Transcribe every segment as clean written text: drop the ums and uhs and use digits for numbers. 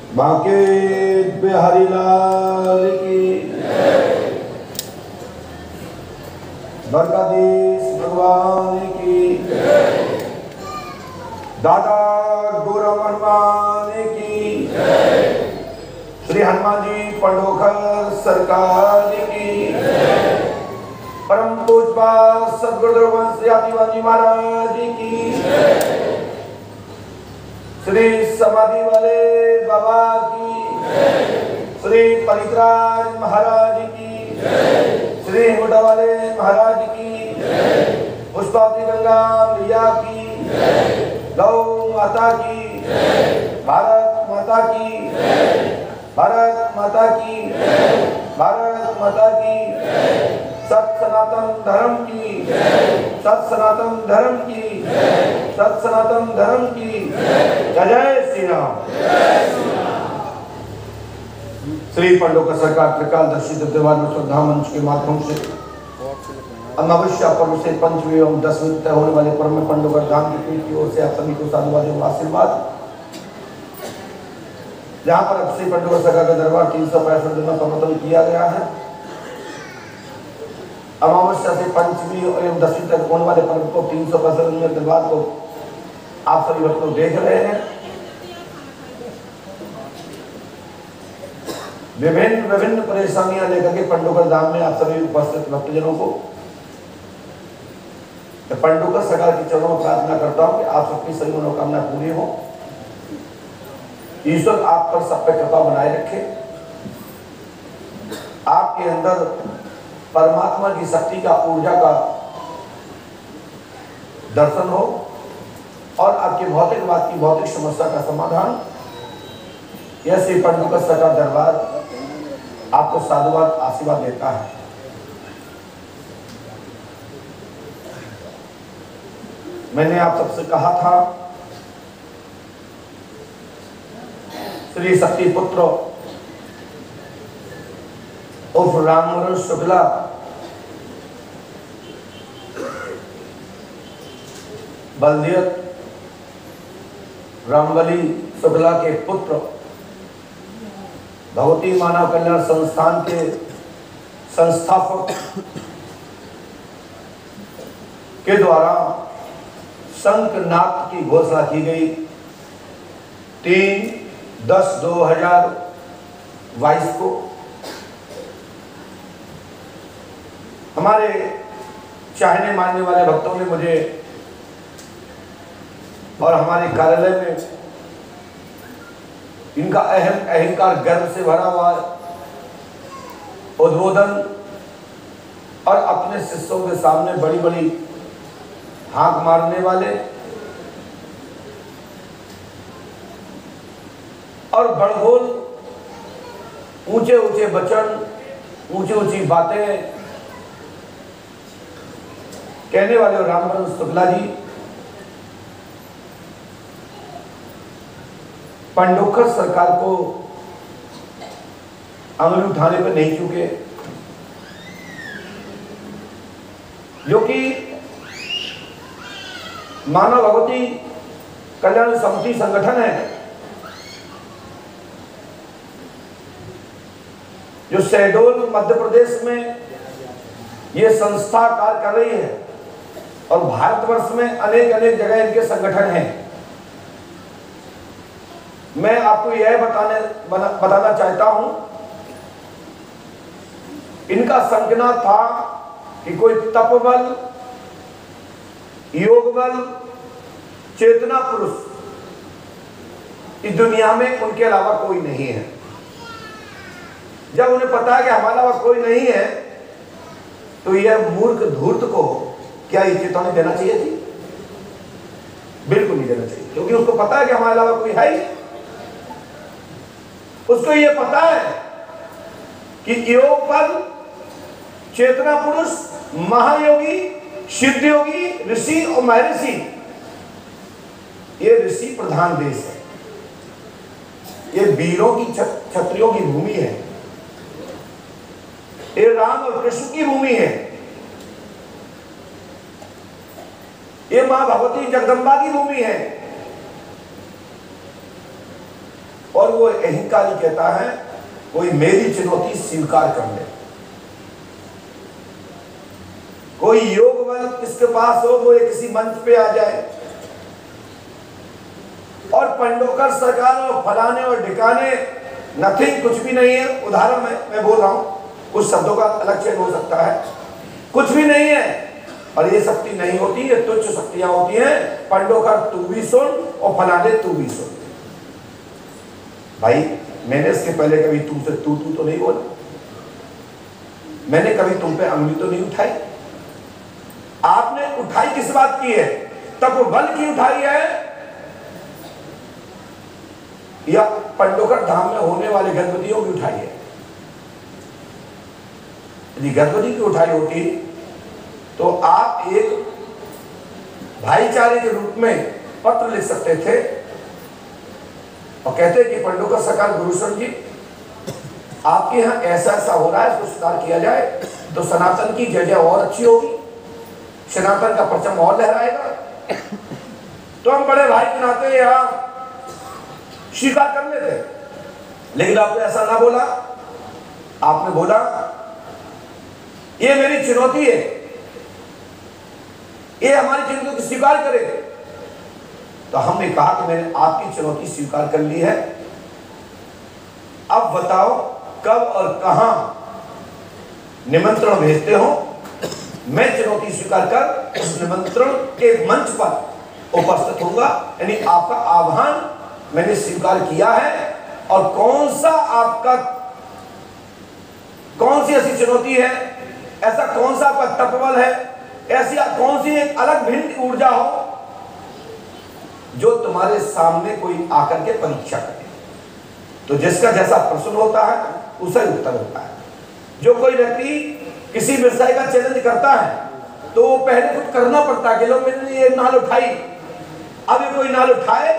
बांके बिहारी लाल की, द्वारकाधीश भगवान की, दादा गौरव हनुमान की, श्री हनुमान जी पंडोखर सरकार की, परम पूज्य सद्गुरु वंश आदिवान जी महाराज की, श्री समाधि वाले बाबा की, श्री परित्राज महाराज की, श्री मुंडा वाले महाराज की, पुष्पावती गंगा मैया की, गौ माता की, भारत माता की, भारत माता की, भारत माता की, सत सनातन धर्म की, सत सनातन धर्म की, सत सनातन धर्म की, जय जय श्री राम। श्री पंडोकर सरकार त्रिकालदर्शी त्योहार में श्रद्धा मंच के माध्यम से अमावस्या पर्व से पंचमी एवं दसवीं तय होने वाले पर्व में पंडोकर धाम की पीठ की ओर से आप सभी को साधुवाद और आशीर्वाद। जहाँ पर अब श्री पंडोकर सरकार का दरबार 365 दिन में प्रवर्तन किया गया है। अमावस्या से पंचमी एवं दसवीं तक होने वाले पर्व को 365 दिन में दरबार को आप सभी भक्त लोग देख रहे हैं। विभिन्न विभिन्न परेशानियां लेकर के पंडोकर धाम में आप सभी उपस्थित भक्तजनों को पंडोकर सरकार के चरणों में प्रार्थना करता हूं कि आप सबकी सभी मनोकामना पूरी हो। ईश्वर आप पर सब पे कृपा बनाए रखे, आपके अंदर परमात्मा की शक्ति का ऊर्जा का दर्शन हो और आपकी भौतिकवाद की भौतिक समस्या का समाधान। यह श्री पंडोकर सरकार दरबार आपको साधुवाद आशीर्वाद देता है। मैंने आप सबसे कहा था श्री शक्ति पुत्र उर्फ रामवरण शुक्ला बलदेव रामबली शुक्ला के पुत्र भगवती मानव कल्याण संस्थान के संस्थापक के द्वारा शंखनाद की घोषणा की गई 3/10/2022 को हमारे चाहने मानने वाले भक्तों ने मुझे और हमारे कार्यालय में इनका अहंकार गर्व से भरा हुआ उद्बोधन और अपने शिष्यों के सामने बड़ी बड़ी हाथ मारने वाले और बड़बोल ऊंचे ऊंचे वचन, ऊंची ऊंची बातें कहने वाले रामवरण शुक्ला जी पंडोकर सरकार को अंगुली उठाने पर नहीं चूके, जो कि मानव भगवती कल्याण समिति संगठन है, जो शहडोल मध्य प्रदेश में ये संस्था कार्य कर रही है और भारतवर्ष में अनेक अनेक जगह इनके संगठन हैं। मैं आपको यह बताना चाहता हूं, इनका संकल्प था कि कोई तप बल, योग बल, चेतना पुरुष इस दुनिया में उनके अलावा कोई नहीं है। जब उन्हें पता है कि हमारे अलावा कोई नहीं है तो यह मूर्ख धूर्त को क्या ये चेतावनी देना चाहिए थी? बिल्कुल नहीं देना चाहिए, क्योंकि उसको पता है कि हमारे अलावा कोई है ही। उसको ये पता है कि योग बल, चेतना पुरुष, महायोगी, सिद्ध योगी, ऋषि और महर्षि, ये ऋषि प्रधान देश है, ये वीरों की क्षत्रियों की भूमि है, ये राम और कृष्ण की भूमि है, ये मां भगवती जगदम्बा की भूमि है। और और वो अहंकारी कहता है कोई मेरी चुनौती स्वीकार कर ले। कोई योग बल किसके पास हो वो किसी मंच पे आ जाए और पंडोकर सरकार और फलाने और ढिकाने नथिंग, कुछ भी नहीं है। उदाहरण मैं बोल रहा हूं, कुछ शब्दों का अलग चेंज हो सकता है, कुछ भी नहीं है। और ये शक्ति नहीं होती, ये तुच्छ शक्तियां होती हैं। पंडोकर तू भी सुन और फलाने तू भी सुन। भाई मैंने इसके पहले कभी तू से तू तो नहीं बोला, मैंने कभी तुम पे अंगुली तो नहीं उठाई। आपने उठाई किस बात की है? तब वो बल की उठाई है या पंडोकर धाम में होने वाले गणपतियों की उठाई है? यदि गणपति की उठाई होती तो आप एक भाईचारे के रूप में पत्र लिख सकते थे और कहते कि पंडोकर सरकार गुरुशरण जी, आपके यहाँ ऐसा ऐसा हो रहा है, इसको सुधार किया जाए तो सनातन की जय जय और अच्छी होगी, सनातन का परचम और लहराएगा। तो हम बड़े भाई के नाते यहाँ स्वीकार कर लेते। लेकिन आपने ऐसा ना बोला, आपने बोला ये मेरी चुनौती है, ये हमारी चुनौती को स्वीकार करे। तो हमने कहा कि मैंने आपकी चुनौती स्वीकार कर ली है, अब बताओ कब और कहां निमंत्रण भेजते हो। मैं चुनौती स्वीकार कर उस निमंत्रण के मंच पर उपस्थित होऊंगा, यानी आपका आह्वान मैंने स्वीकार किया है। और कौन सा आपका, कौन सी ऐसी चुनौती है, ऐसा कौन सा आपका तपबल है, ऐसी कौन सी एक अलग भिन्न ऊर्जा हो जो तुम्हारे सामने कोई आकर के परीक्षा करे। तो जिसका जैसा प्रश्न होता है उसे उत्तर होता है। जो कोई व्यक्ति किसी विषय का चैलेंज करता है तो वो पहले कुछ करना पड़ता है कि लो मैंने ये नाल उठाई, अब ये कोई नाल उठाए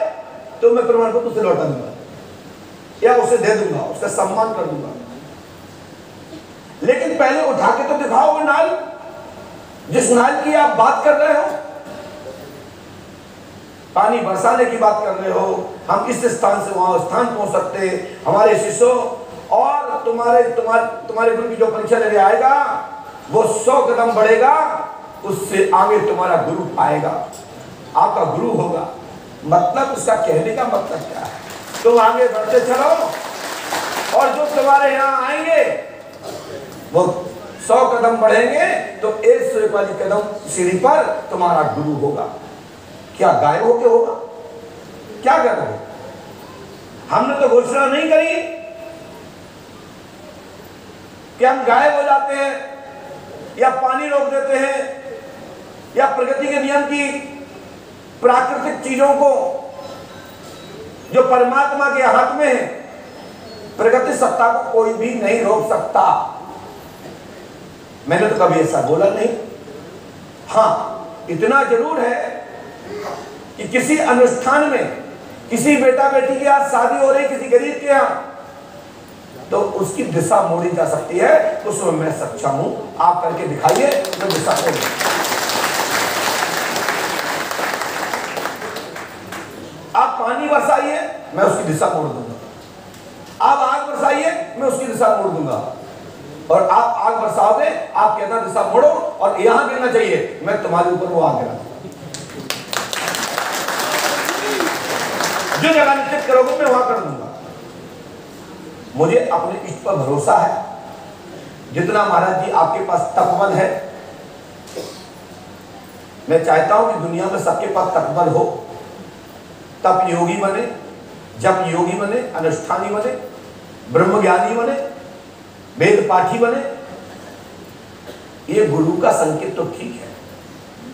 तो मैं प्रमाण पत्र उसे लौटा दूंगा या उसे दे दूंगा, उसका सम्मान कर दूंगा। लेकिन पहले उठा के तो दिखाओ वो नाल, जिस नाल की आप बात कर रहे हो। पानी बरसाने की बात कर रहे हो, हम इस स्थान से वहां स्थान पहुंच सकते, हमारे शिष्यों और तुम्हारे गुरु की जो परीक्षा लेने आएगा वो 100 कदम बढ़ेगा, उससे आगे तुम्हारा गुरु आएगा, आपका गुरु होगा। मतलब उसका कहने का मतलब क्या है? तुम आगे बढ़ते चलो और जो तुम्हारे यहाँ आएंगे वो 100 कदम बढ़ेंगे तो 100 वाली कदम सीढ़ी पर तुम्हारा गुरु होगा। क्या गायब होके होगा? क्या कर रहे हो? हमने तो घोषणा नहीं करी कि हम गायब हो जाते हैं या पानी रोक देते हैं या प्रकृति के नियम की प्राकृतिक चीजों को जो परमात्मा के हाथ में है, प्रकृति सत्ता को कोई भी नहीं रोक सकता। मैंने तो कभी ऐसा बोला नहीं। हां, इतना जरूर है कि किसी अनुष्ठान में किसी बेटा बेटी के यहाँ शादी हो रही, किसी गरीब के यहाँ, तो उसकी दिशा मोड़ी जा सकती है। उसमें मैं सक्षम हूं, आप करके दिखाइए, मैं दिशा मोड़। आप पानी बरसाइए, मैं उसकी दिशा मोड़ दूंगा। आप आग बरसाइए, मैं उसकी दिशा मोड़ दूंगा। और आप आग बरसाओगे, आप कहना दिशा मोड़ो और यहां गिरना चाहिए, मैं तुम्हारे ऊपर वो आग गिरा दूंगा। जो जगह निश्चित करोगे मैं वहां कर दूंगा। मुझे अपने इष्ट पर भरोसा है। जितना महाराज जी आपके पास तपबल है, मैं चाहता हूं कि दुनिया में सबके पास तपबल हो। तप योगी बने, जप योगी बने, अनुष्ठानी बने, ब्रह्मज्ञानी बने, वेद पाठी बने। ये गुरु का संकेत तो ठीक है,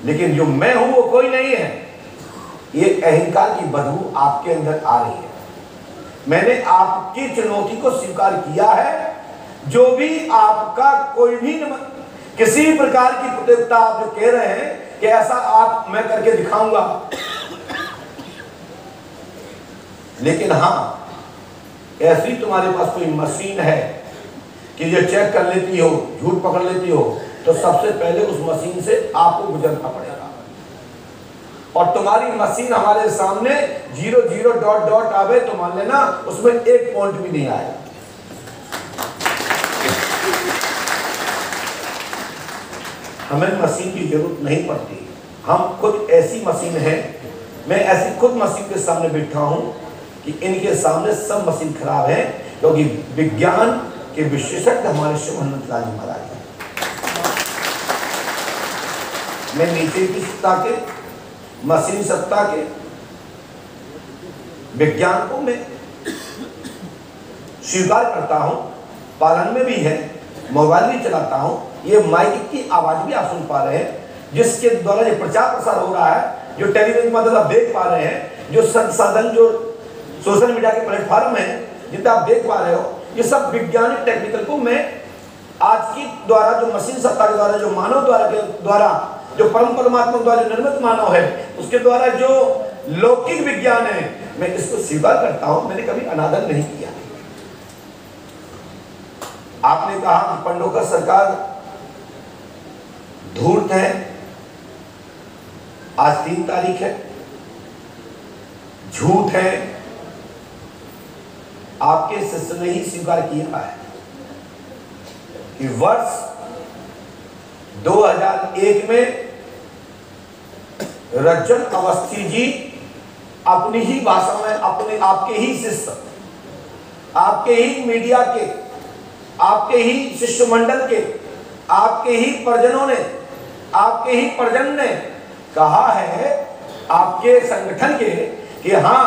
लेकिन जो मैं हूं वो कोई नहीं है। ये अहंकार की बदबू आपके अंदर आ रही है। मैंने आपकी चुनौती को स्वीकार किया है। जो भी आपका कोई भी किसी प्रकार की प्रतियोगिता आप जो कह रहे हैं कि ऐसा आप मैं करके दिखाऊंगा, लेकिन हां, ऐसी तुम्हारे पास कोई मशीन है कि जो चेक कर लेती हो, झूठ पकड़ लेती हो, तो सबसे पहले उस मशीन से आपको गुजरना पड़ेगा। और तुम्हारी मशीन हमारे सामने 0 0 डॉट डॉट आवे तो मान लेना उसमें एक पॉइंट भी नहीं आएगा। हमें मशीन की जरूरत नहीं पड़ती, हम खुद ऐसी मशीन है, मैं ऐसी खुद मशीन के सामने बैठा हूं कि इनके सामने सब मशीन खराब है, क्योंकि विज्ञान के विशेषज्ञ हमारे शिव हनुमंत जी महाराज हैं। मैं नीचे की सत्ता के, मशीन सत्ता के, विज्ञान को मैं स्वीकार करता हूं, पालन में भी है, मोबाइल भी चलाता हूं, ये माइक की आवाज भी आप सुन पा रहे हैं, जिसके द्वारा ये प्रचार प्रसार हो रहा है, जो टेलीविजन के माध्यम आप देख पा रहे हैं, जो संसाधन जो सोशल मीडिया के प्लेटफॉर्म है जिनपे आप देख पा रहे हो, ये सब वैज्ञानिक टेक्निकल को मैं आज की द्वारा जो मशीन सत्ता के द्वारा, जो मानव द्वारा जो परम परमात्मा द्वारा जो निर्मित मानव है, उसके द्वारा जो लौकिक विज्ञान है, मैं इसको स्वीकार करता हूं, मैंने कभी अनादर नहीं किया। आपने कहा कि पंडोकर सरकार धूर्त है, आज 3 तारीख है, झूठ है, आपके शिष्य ने ही स्वीकार किया है कि वर्ष 2001 में रज्जन अवस्थी जी अपनी ही भाषा में अपने आपके ही शिष्य, आपके ही मीडिया के, आपके ही शिष्यमंडल के, आपके ही परिजनों ने, आपके ही परिजन ने कहा है आपके संगठन के कि हां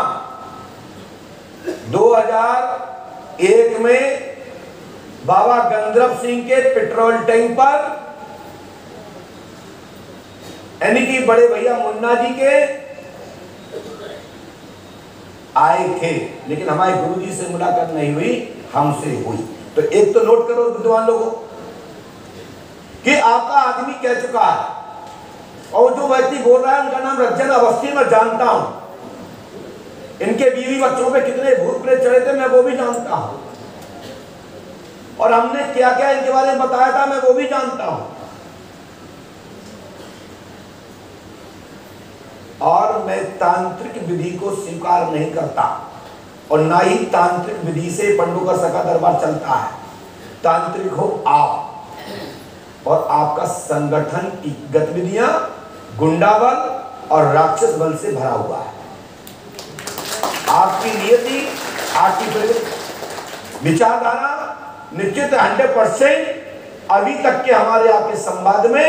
2001 में बाबा गंधर्व सिंह के पेट्रोल टैंक पर यानी कि बड़े भैया मुन्ना जी के आए थे, लेकिन हमारे गुरुजी से मुलाकात नहीं हुई, हमसे हुई। तो एक तो नोट करो विद्वान लोगों कि आपका आदमी कह चुका है, और जो व्यक्ति बोल रहा है उनका नाम रज्जन अवस्थी, मैं जानता हूं, इनके बीवी बच्चों पे कितने भूत प्रेत चढ़े थे मैं वो भी जानता हूं, और हमने क्या क्या इनके बारे में बताया था मैं वो भी जानता हूं। और मैं तांत्रिक विधि को स्वीकार नहीं करता, और ना ही तांत्रिक विधि से पंडोकर सका दरबार चलता है। तांत्रिक हो आप, और आपका संगठन की गतिविधियां गुंडा बल और राक्षस बल से भरा हुआ है। आपकी नियति, आपकी विचारधारा निश्चित 100% अभी तक के हमारे आपके संवाद में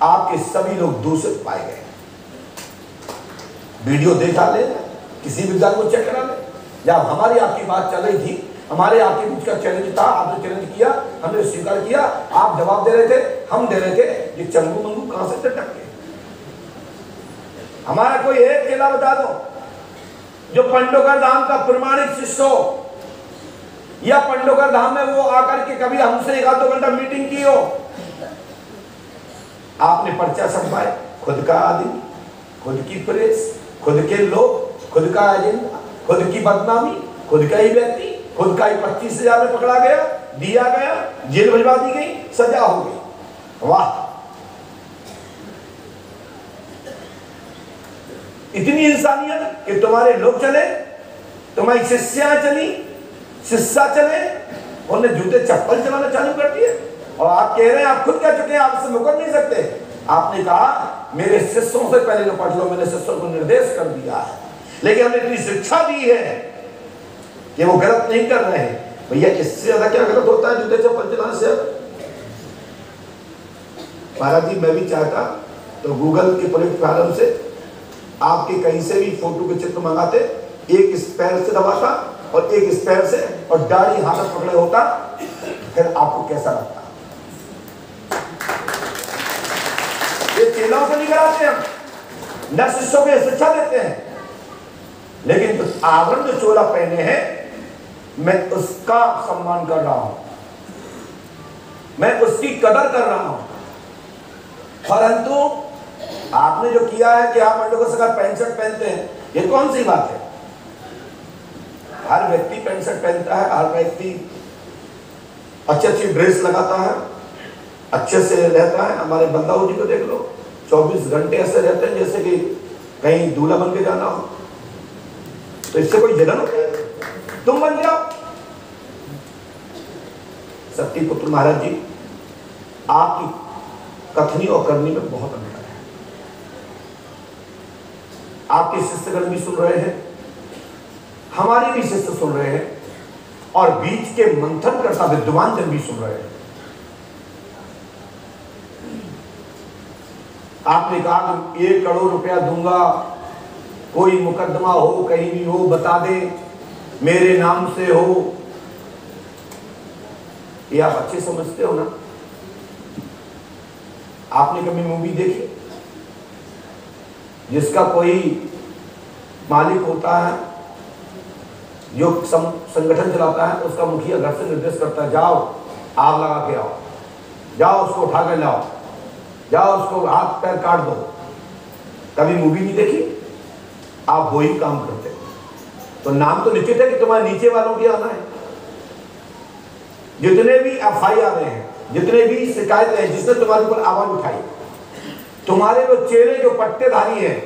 आपके सभी लोग दूषित पाए गए। वीडियो देखा ले, किसी विद्वान को चेक करा ले। जब हमारी आपकी बात चल रही थी, हमारे आपके बीच का चैलेंज था, आपने चैलेंज किया, हमने स्वीकार किया, आप जवाब दे रहे थे, हम दे रहे थे, ये चंगू मंगू कहां से टक गए? हमारा कोई एक चेला बता दो जो पंडोकर धाम का प्रमाणिक शिष्य हो, या पंडोकर धाम में वो आकर के कभी हमसे 1-2 घंटा मीटिंग की हो। आपने पर्चा छपवाए, खुद का आदमी, खुद की प्रेस, खुद के लोग, खुद का एजेंडा, खुद की बदनामी, खुद का ही व्यक्ति, खुद का ही 25,000 में पकड़ा गया, दिया गया, जेल भिजवा दी गई, सजा हो गई। वाह, इतनी इंसानियत कि तुम्हारे लोग चले, तुम्हारी शिष्या चली, शिष्या चले, उन्होंने जूते चप्पल चलाना चालू कर दिए, और आप कह रहे हैं, आप खुद कह चुके हैं, आप इससे मुकर नहीं सकते। आपने कहा मेरे शिष्यों से पहले जो पढ़ लो, मैंने शिष्यों को निर्देश कर दिया है, लेकिन हमने इतनी शिक्षा दी है कि वो गलत नहीं कर रहे हैं। भैया इससे ज्यादा क्या गलत होता है जूते चप्पल चलाने से? महाराज जी, मैं भी चाहता तो गूगल के प्लेटफॉर्म से आपके कहीं से भी फोटो के चित्र मंगाते, एक इस पैर से दबाता और एक इस पैर से, और दाढ़ी हाथ में पकड़े होता, फिर आपको कैसा लगता? ये चेलाओं से नहीं कराते हम, न शिष्यों को शिक्षा देते हैं, लेकिन तो आवरण जो चोला पहने हैं, मैं उसका सम्मान कर रहा हूं, मैं उसकी कदर कर रहा हूं। परंतु आपने जो किया है कि आप पंडोकर सरकार पैंट शर्ट पहनते हैं, ये कौन सी बात है? हर व्यक्ति पैंट शर्ट पहनता है, हर व्यक्ति अच्छी अच्छी ड्रेस लगाता है, अच्छे से रहता है। हमारे बंदाऊ जी को देख लो, 24 घंटे ऐसे रहते हैं जैसे कि कहीं दूल्हा बन के जाना हो तो इससे कोई जलन होती है? तुम बन जाओ। सत्यपुत्र महाराज जी, आपकी कथनी और करनी में बहुत अंतर है। आपके शिष्यगण भी सुन रहे हैं, हमारे भी शिष्य सुन रहे हैं, और बीच के मंथन करता विद्वान जन भी सुन रहे हैं। आपने कहा कि 1 करोड़ रुपया दूंगा, कोई मुकदमा हो कहीं भी हो बता दे, मेरे नाम से हो। ये आप अच्छे समझते हो ना? आपने कभी मूवी देखी जिसका कोई मालिक होता है, जो संगठन चलाता है, उसका मुखिया घर से निर्देश करता है, जाओ आग लगा के आओ, जाओ उसको उठा कर लाओ, जाओ उसको हाथ पैर काट दो। कभी मूवी नहीं देखी? आप वही काम करते। तो नाम तो निश्चित है कि तुम्हारे नीचे वालों की आना है। जितने भी FIR हैं, जितने भी शिकायतें हैं, जिसने तुम्हारे ऊपर आवाज उठाई, तुम्हारे वो चेले जो पट्टेधारी हैं,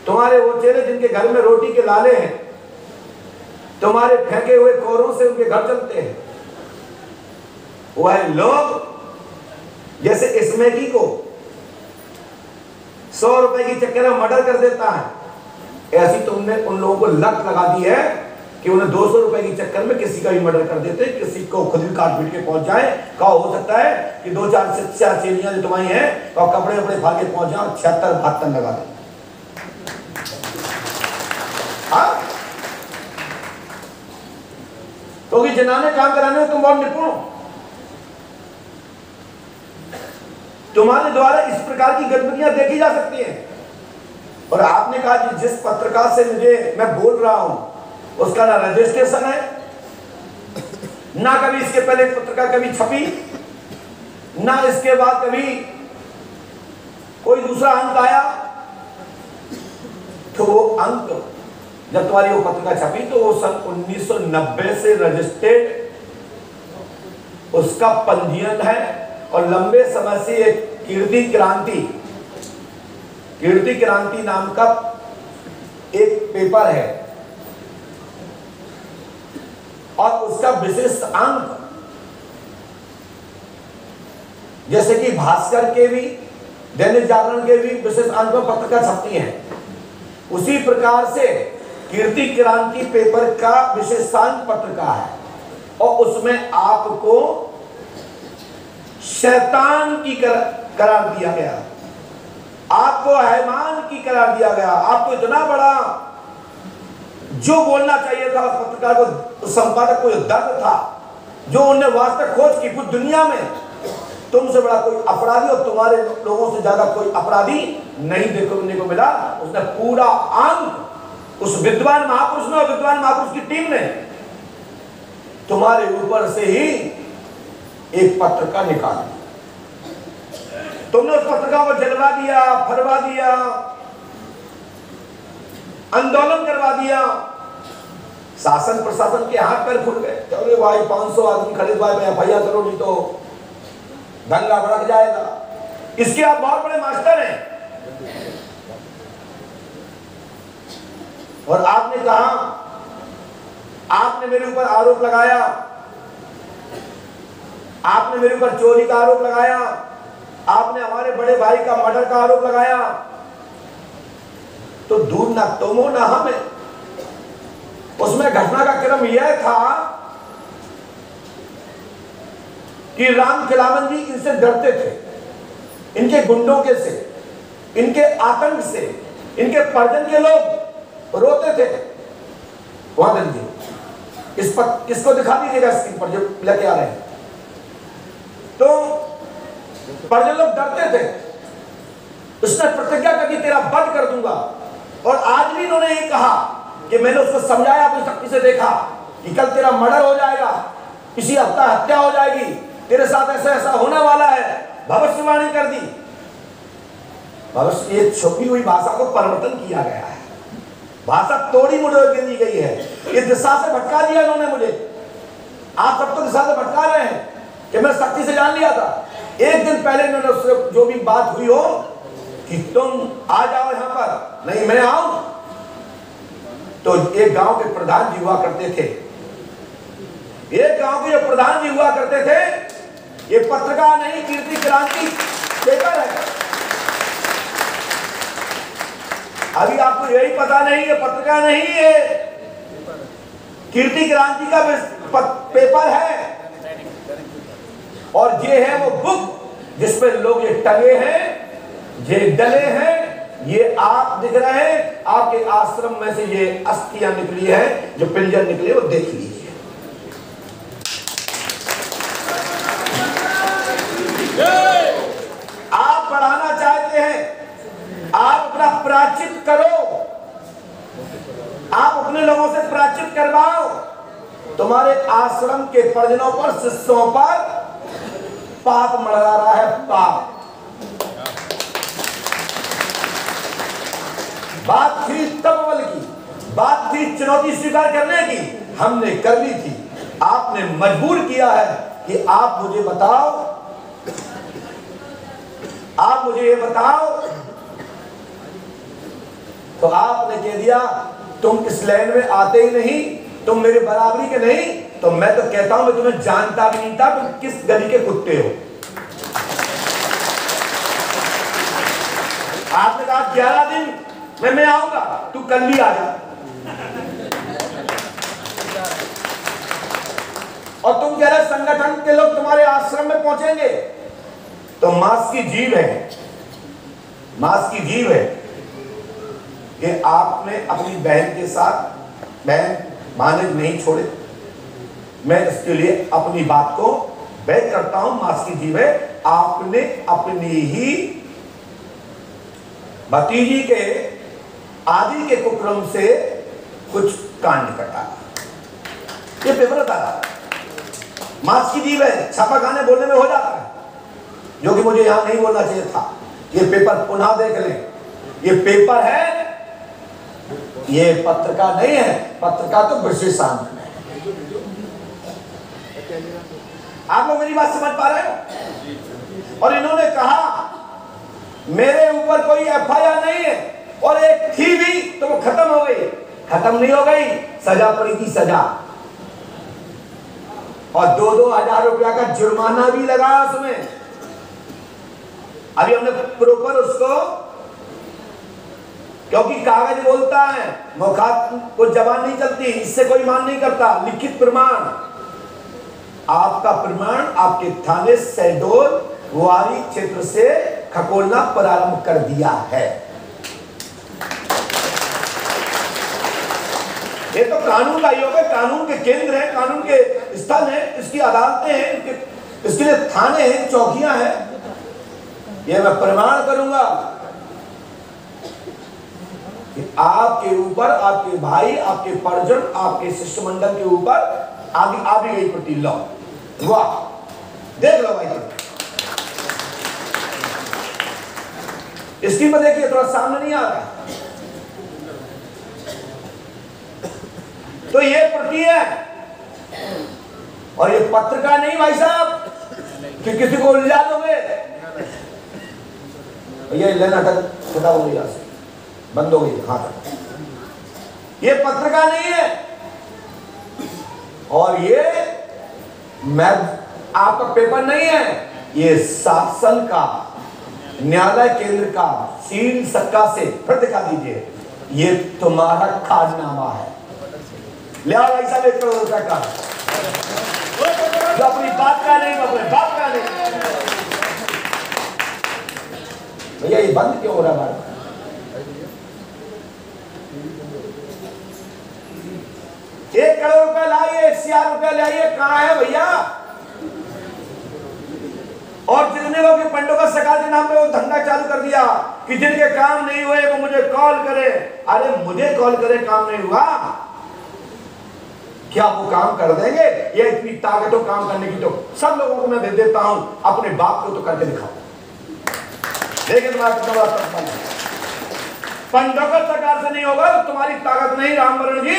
तुम्हारे वो चेले जिनके घर में रोटी के लाले हैं, तुम्हारे फेंके हुए कोरों से उनके घर चलते हैं, वह लोग जैसे स्मैकी को 100 रुपए की चक्कर में मर्डर कर देता है, ऐसी तुमने उन लोगों को लत लगा दी है कि उन्हें 200 रुपए की चक्कर में किसी का भी मर्डर कर देते, किसी को खुद भी काट पीट के पहुंच जाए। का हो सकता है कि 2-4 चेलियां जो तुम्हारी हैं और कपड़े वपड़े फाड़ के पहुंच जाओ, 76-72 लगा दे। हाँ, क्योंकि जनाने काम कराने में तुम बहुत निपुण हो। तुम्हारे द्वारा इस प्रकार की गतिविधियां देखी जा सकती हैं। और आपने कहा कि जिस पत्रकार से मैं बोल रहा हूं उसका ना रजिस्ट्रेशन है, ना कभी इसके पहले पत्रिका कभी छपी, ना इसके बाद कभी कोई दूसरा अंक आया। तो वो अंक जब तुम्हारी वो पत्रिका छपी तो वो सन 1990 से रजिस्टर्ड उसका पंजीयन है, और लंबे समय से एक कीर्ति क्रांति नाम का एक पेपर है, और उसका विशेष अंक जैसे कि भास्कर के भी, दैनिक जागरण के भी विशेष अंक में पत्रिका छपती है, उसी प्रकार से कीर्ति क्रांति पेपर का विशेषांक पत्रिका है, और उसमें आपको शैतान की करार दिया गया, आपको हैमान की करार दिया गया। आपको इतना बड़ा जो बोलना चाहिए था उस पत्रकार को, संपादक को दर्द था, जो उन्हें वास्तव खोज की पूरी दुनिया में तुमसे बड़ा कोई अपराधी और तुम्हारे लोगों से ज्यादा कोई अपराधी नहीं देखने को मिला। उसने पूरा अंक उस विद्वान महापुरुष ने और विद्वान महापुरुष की टीम ने तुम्हारे ऊपर से ही एक पत्रिका निकाली। तुमने उस पत्रिका को जलवा दिया, फरवा दिया, आंदोलन करवा दिया, शासन प्रशासन के हाथ पैर खुल गए। अरे भाई 500 आदमी खड़े भाई FIR करो, नहीं तो दंगा भड़क जाएगा। इसके आप बहुत बड़े मास्टर हैं। और आपने कहा, आपने मेरे ऊपर आरोप लगाया, आपने मेरे ऊपर चोरी का आरोप लगाया, आपने हमारे बड़े भाई का मर्डर का आरोप लगाया, तो दूर ना तुम हो ना हमें। उसमें घटना का क्रम यह था कि राम खिलावन जी इनसे डरते थे, इनके गुंडों के से, इनके आतंक से, इनके परिजन के लोग रोते थे। वहां दीजिए इस पर, किसको दिखा दीजिएगा स्क्रीन पर जो लेके आ रहे हैं। तो परिजन लोग डरते थे। उसने प्रतिज्ञा करके तेरा वध कर दूंगा। और आज भी इन्होंने ये कहा कि मैंने उसको समझाया, अपनी शक्ति से देखा कि कल तेरा मर्डर हो जाएगा, इसी हफ्ता हत्या हो जाएगी, तेरे साथ ऐसा ऐसा होने वाला है, भविष्यवाणी कर दी। भविष्य, ये छुपी हुई भाषा को परिवर्तन किया गया है, भाषा तोड़ी मुड़ोड़ के दी गई है। इस दिशा से भटका दिया इन्होंने मुझे। आप सब तो दिशा से भटका रहे हैं कि मैं शक्ति से जान लिया था। एक दिन पहले इन्होंने उससे जो भी बात हुई हो कि तुम आ जाओ यहां पर, नहीं मैं आऊं। तो एक गांव के प्रधान जी हुआ करते थे, एक गांव के जो प्रधान जी हुआ करते थे, ये पत्रकार नहीं, कीर्ति क्रांति पेपर है। अभी आपको यही पता नहीं, ये पत्रकार नहीं है, कीर्ति क्रांति का पेपर है। और ये है वो बुक जिसपे लोग ये टंगे हैं, ये डले हैं। ये आप दिख रहे हैं, आपके आश्रम में से ये अस्थियां निकली है, जो पिंजर निकले वो देख लीजिए। आप बढ़ाना चाहते हैं, आप अपना प्रायश्चित करो, आप अपने लोगों से प्रायश्चित करवाओ। तुम्हारे आश्रम के परिजनों पर, शिष्यों पर पाप मंडरा रहा है, पाप। बात थी तबवल की, बात थी चुनौती स्वीकार करने की, हमने कर ली थी। आपने मजबूर किया है कि आप मुझे बताओ, आप मुझे ये बताओ। तो आपने कह दिया तुम इस लैंड में आते ही नहीं, तुम मेरे बराबरी के नहीं। तो मैं तो कहता हूं मैं तुम्हें जानता भी नहीं था, तुम किस गली के कुत्ते हो। आपने कहा 11 दिन मैं आऊंगा, तू कल भी आ जा। और तुम कह रहे संगठन के लोग तुम्हारे आश्रम में पहुंचेंगे। तो मांस की जीव है, मांस की जीव है कि आपने अपनी बहन के साथ, बहन मानव नहीं छोड़े। मैं इसके लिए अपनी बात को व्यक्त करता हूं, मांस की जीव है। आपने अपनी ही भतीजी के आदि के कुक्रम से कुछ कांड कटा। ये पेपर था, मांस की जीव है, छापा खाने बोलने में हो जाता है, जो कि मुझे यहां नहीं बोलना चाहिए था। ये पेपर पुनः देख लें, ये पेपर है, ये पत्रकार नहीं है। पत्रकार तो विशेष आनंद है। आप लोग मेरी बात समझ पा रहे हो? और इन्होंने कहा मेरे ऊपर कोई एफआईआर नहीं है, और एक थी भी तो वो खत्म हो गई। खत्म नहीं हो गई, सजा पड़ी थी, सजा। और 2-2 हजार रुपया का जुर्माना भी लगा उसमें। अभी हमने प्रॉपर उसको, क्योंकि कागज बोलता है, मुखात को जबान नहीं चलती, इससे कोई मान नहीं करता। लिखित प्रमाण, आपका प्रमाण आपके थाने शहडोल वारी क्षेत्र से खकोलना प्रारंभ कर दिया है। ये तो कानून का योग है, कानून के केंद्र है, कानून के स्थल है, इसकी अदालतें हैं, इसके लिए थाने हैं, चौकियां हैं। ये मैं प्रमाण करूंगा कि आपके ऊपर, आपके भाई, आपके परिजन, आपके शिष्टमंडल के ऊपर आगे आ भी गई प्रति लो। वाह, देख लो भाई, इसकी में देखिए, थोड़ा सामने नहीं आ रहा। तो ये प्रति है, और ये पत्रकार नहीं भाई साहब कि किसी को उलझा दोगे। ये लेना खड़ा हो गई, बंद हो गई। हाँ, ये पत्रकार नहीं है, और ये मैं आपका पेपर नहीं है, ये शासन का, न्यायालय केंद्र का सील सक्का से फिर दिखा दीजिए, ये तुम्हारा खाजनामा है। ले आओ भाई साहब 1 करोड़ रुपए का, जो अपनी बात का नहीं, अपने बाप का नहीं। भैया ये बंद क्यों हो रहा है? 1 करोड़ रुपए लाइए, 1,000 रुपया लाइए, कहां है भैया? और जितने लोग पंडों का सकाल के नाम पे वो धंधा चालू कर दिया कि जिनके काम नहीं हुए वो मुझे कॉल करे। अरे मुझे कॉल करे, काम नहीं हुआ, क्या वो काम कर देंगे? ये इतनी ताकत हो काम करने की, तो सब लोगों को मैं दे देता हूं, अपने बाप को तो करके दिखाओ। लेकिन पंडों का सरकार से नहीं होगा तो तुम्हारी ताकत नहीं। रामवरण जी,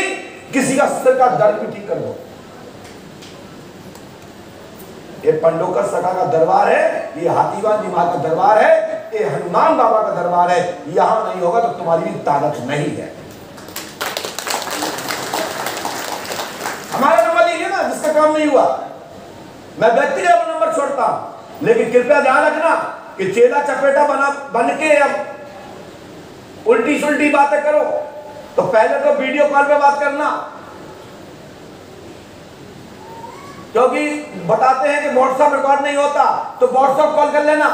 किसी का सिर का दर्द भी ठीक कर दो। ये पंडोकर सका का दरबार है, ये हाथीवान जी महाराज का दरबार है। ये हनुमान बाबा का दरबार है, यहां नहीं होगा तो तुम्हारी भी ताकत नहीं है। हमारा नंबर लीजिए ना, जिसका काम नहीं हुआ मैं व्यक्तिगत नंबर छोड़ता हूं, लेकिन कृपया ध्यान रखना कि चेला चपेटा बन के अब उल्टी सुल्टी बातें करो तो पहले तो वीडियो कॉल पे बात करना, क्योंकि बताते हैं कि व्हाट्सएप रिकॉर्ड नहीं होता, तो व्हाट्सएप कॉल कर लेना।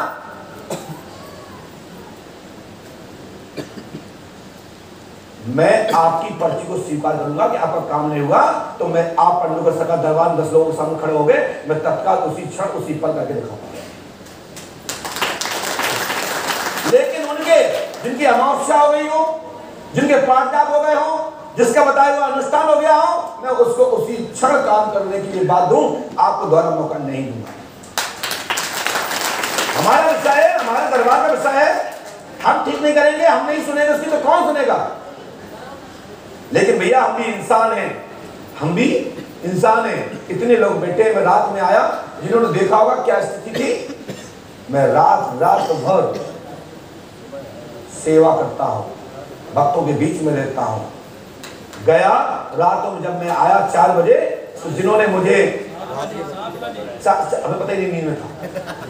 मैं आपकी पर्ची को स्वीकार करूंगा कि आपका काम नहीं हुआ, तो मैं आप पंडित को सरकार दरबार 10 लोगों के सामने खड़े हो गए, मैं तत्काल उसी क्षण उसी पल करके दिखाऊंगा। लेकिन उनके जिनकी अमावस्या हो गई हो, जिनके पाठ जाप हो गए हो, जिसका बताया हुआ अनुष्ठान हो गया हो, मैं उसको उसी क्षण काम करने के लिए बात दूं, आपको दोबारा मौका नहीं दूंगा। हमारा विषय है, हमारे दरबार का विषय है, हम ठीक नहीं करेंगे, हम नहीं सुनेंगे उसकी तो कौन सुनेगा। लेकिन भैया हम भी इंसान हैं, हम भी इंसान हैं। इतने लोग बैठे, मैं रात में आया, जिन्होंने देखा होगा क्या स्थिति थी, मैं रात भर सेवा करता हूं, भक्तों के बीच में रहता हूं। गया रातों में जब मैं आया 4 बजे, तो जिन्होंने मुझे हमें पता ही नहीं नींद में था,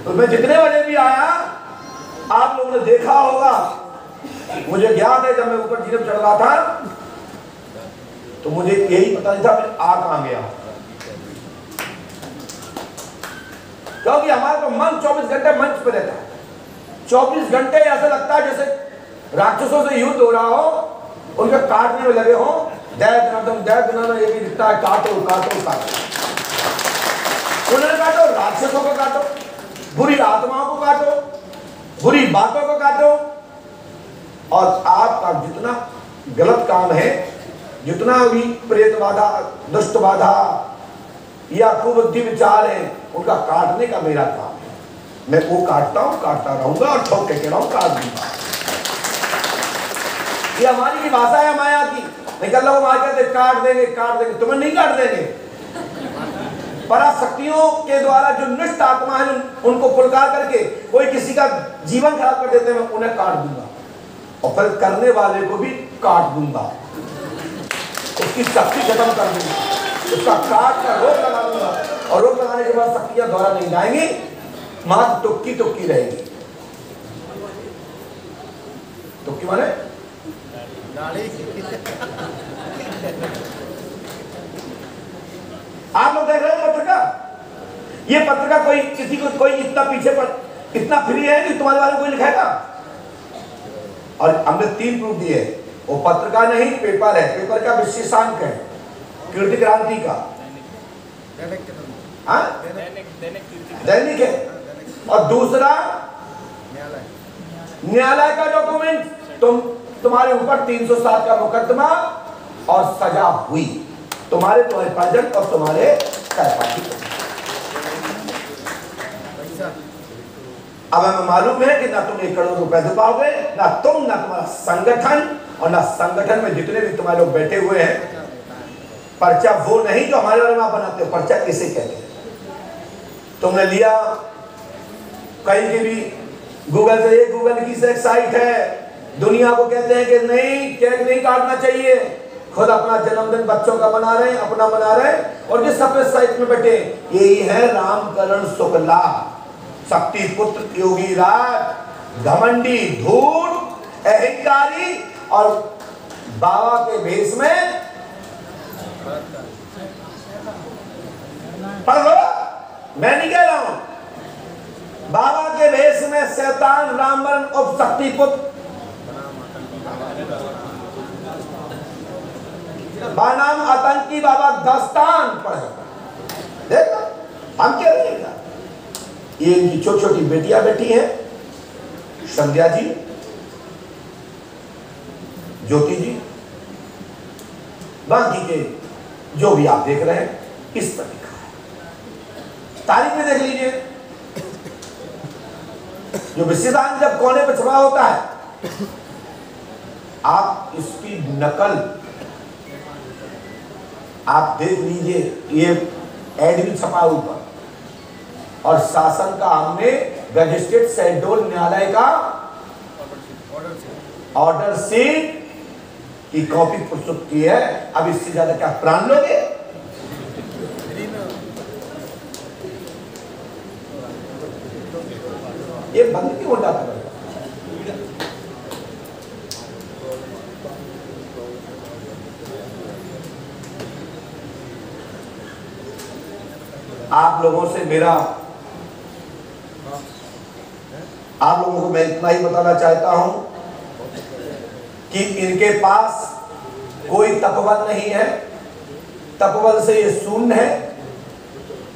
तो मैं जितने बजे भी आया आप लोगों ने देखा होगा, मुझे ज्ञात है जब मैं ऊपर जीने चढ़ रहा था तो मुझे यही पता नहीं था मैं आ कहां गया, क्योंकि हमारा तो मन 24 घंटे मंच पे रहता है। 24 घंटे ऐसा लगता है जैसे राक्षसों से युद्ध हो रहा हो, उनके काटने में लगे हो। जय जनार्दन ये भी दिखता है, काटो काटो काटो, उन्हें काटो, राक्षसों को काटो, बुरी आत्माओं को काटो, बुरी बातों को काटो। और आपका जितना गलत काम है, जितना भी प्रेत बाधा, दुष्ट बाधा या कुबुद्धि विचार है, उनका काटने का मेरा काम है। मैं वो काटता हूं, काटता रहूंगा और ठोक के कह रहा हूं काट दूंगा। ये हमारी की भाषा है माया की। निकल लोग मार कहते काट देंगे, तुम्हें नहीं काट देंगे। पराशक्तियों के द्वारा जो निष्ठ आत्मा है, उनको फुलकार करके कोई किसी का जीवन खराब कर देते हैं, मैं उन्हें काट दूंगा और फिर करने वाले को भी काट दूंगा, उसकी शक्ति खत्म कर दूंगा, उसका काट का रोक लगा दूंगा। और रोक लगाने के बाद शक्तियां द्वारा नहीं जाएंगी, मात्र तुक्की तुक्की रहेगी। तुक्की माने आप लोग देख रहे हैं पत्रिका, ये पत्रिका कोई किसी को कोई इतना पीछे पर इतना फ्री है कि तुम्हारे बारे में कोई लिखेगा। और हमने 3 प्रूफ दिए, वो पत्रिका नहीं पेपर है, पेपर का विशेषांक है कीर्ति क्रांति का, दैनिक है। और दूसरा न्यायालय का डॉक्यूमेंट, तुम्हारे ऊपर 307 का मुकदमा और सजा हुई, तुम्हारे परिजन और तुम्हारे सहपाठी। अब हमें मालूम है कि ना तुम 1 करोड़ रुपए दे पाओगे, ना तुम, ना तुम्हारा संगठन, और ना संगठन में जितने भी तुम्हारे लोग बैठे हुए हैं। पर्चा वो नहीं जो हमारे बारे में आप बनाते हो, पर्चा किसे कहते हैं। तुमने लिया कहीं की भी गूगल से, ये गूगल की एक साइट है, दुनिया को कहते हैं कि नहीं, केक नहीं काटना चाहिए, खुद अपना जन्मदिन बच्चों का मना रहे हैं, अपना मना रहे हैं, और जिस अपने साइट में बैठे, यही है रामकरण शुक्ला, शक्ति पुत्र योगी राज, घमंडी, धूर्त, अहंकारी, और बाबा के भेष में पढ़ लो, मैं नहीं कह रहा हूं, बाबा के भेष में शैतान रामवरण उप शक्ति पुत्र बानाम आतंकी बाबा दस्तान पढ़े। देखो हम क्या रहेगा, ये इनकी छोटी छोटी बेटियां बैठी हैं, संध्या जी, ज्योति जी, बाकी के जो भी आप देख रहे हैं, इस पर लिखा है, तारीख में देख लीजिए। जो विशेषांक जब कोने पर छपा होता है, आप इसकी नकल आप देख लीजिए, ये एड भी छपा ऊपर, और शासन का हमने गजिस्ट्रेट शहडोल न्यायालय का ऑर्डर शीट की कॉपी प्रस्तुत की है। अब इससे ज्यादा क्या प्राण लोगे? ये बंद क्यों उल्टा कर? आप लोगों को मैं इतना ही बताना चाहता हूं कि इनके पास कोई तपबल नहीं है, तपबल से ये शून्य है।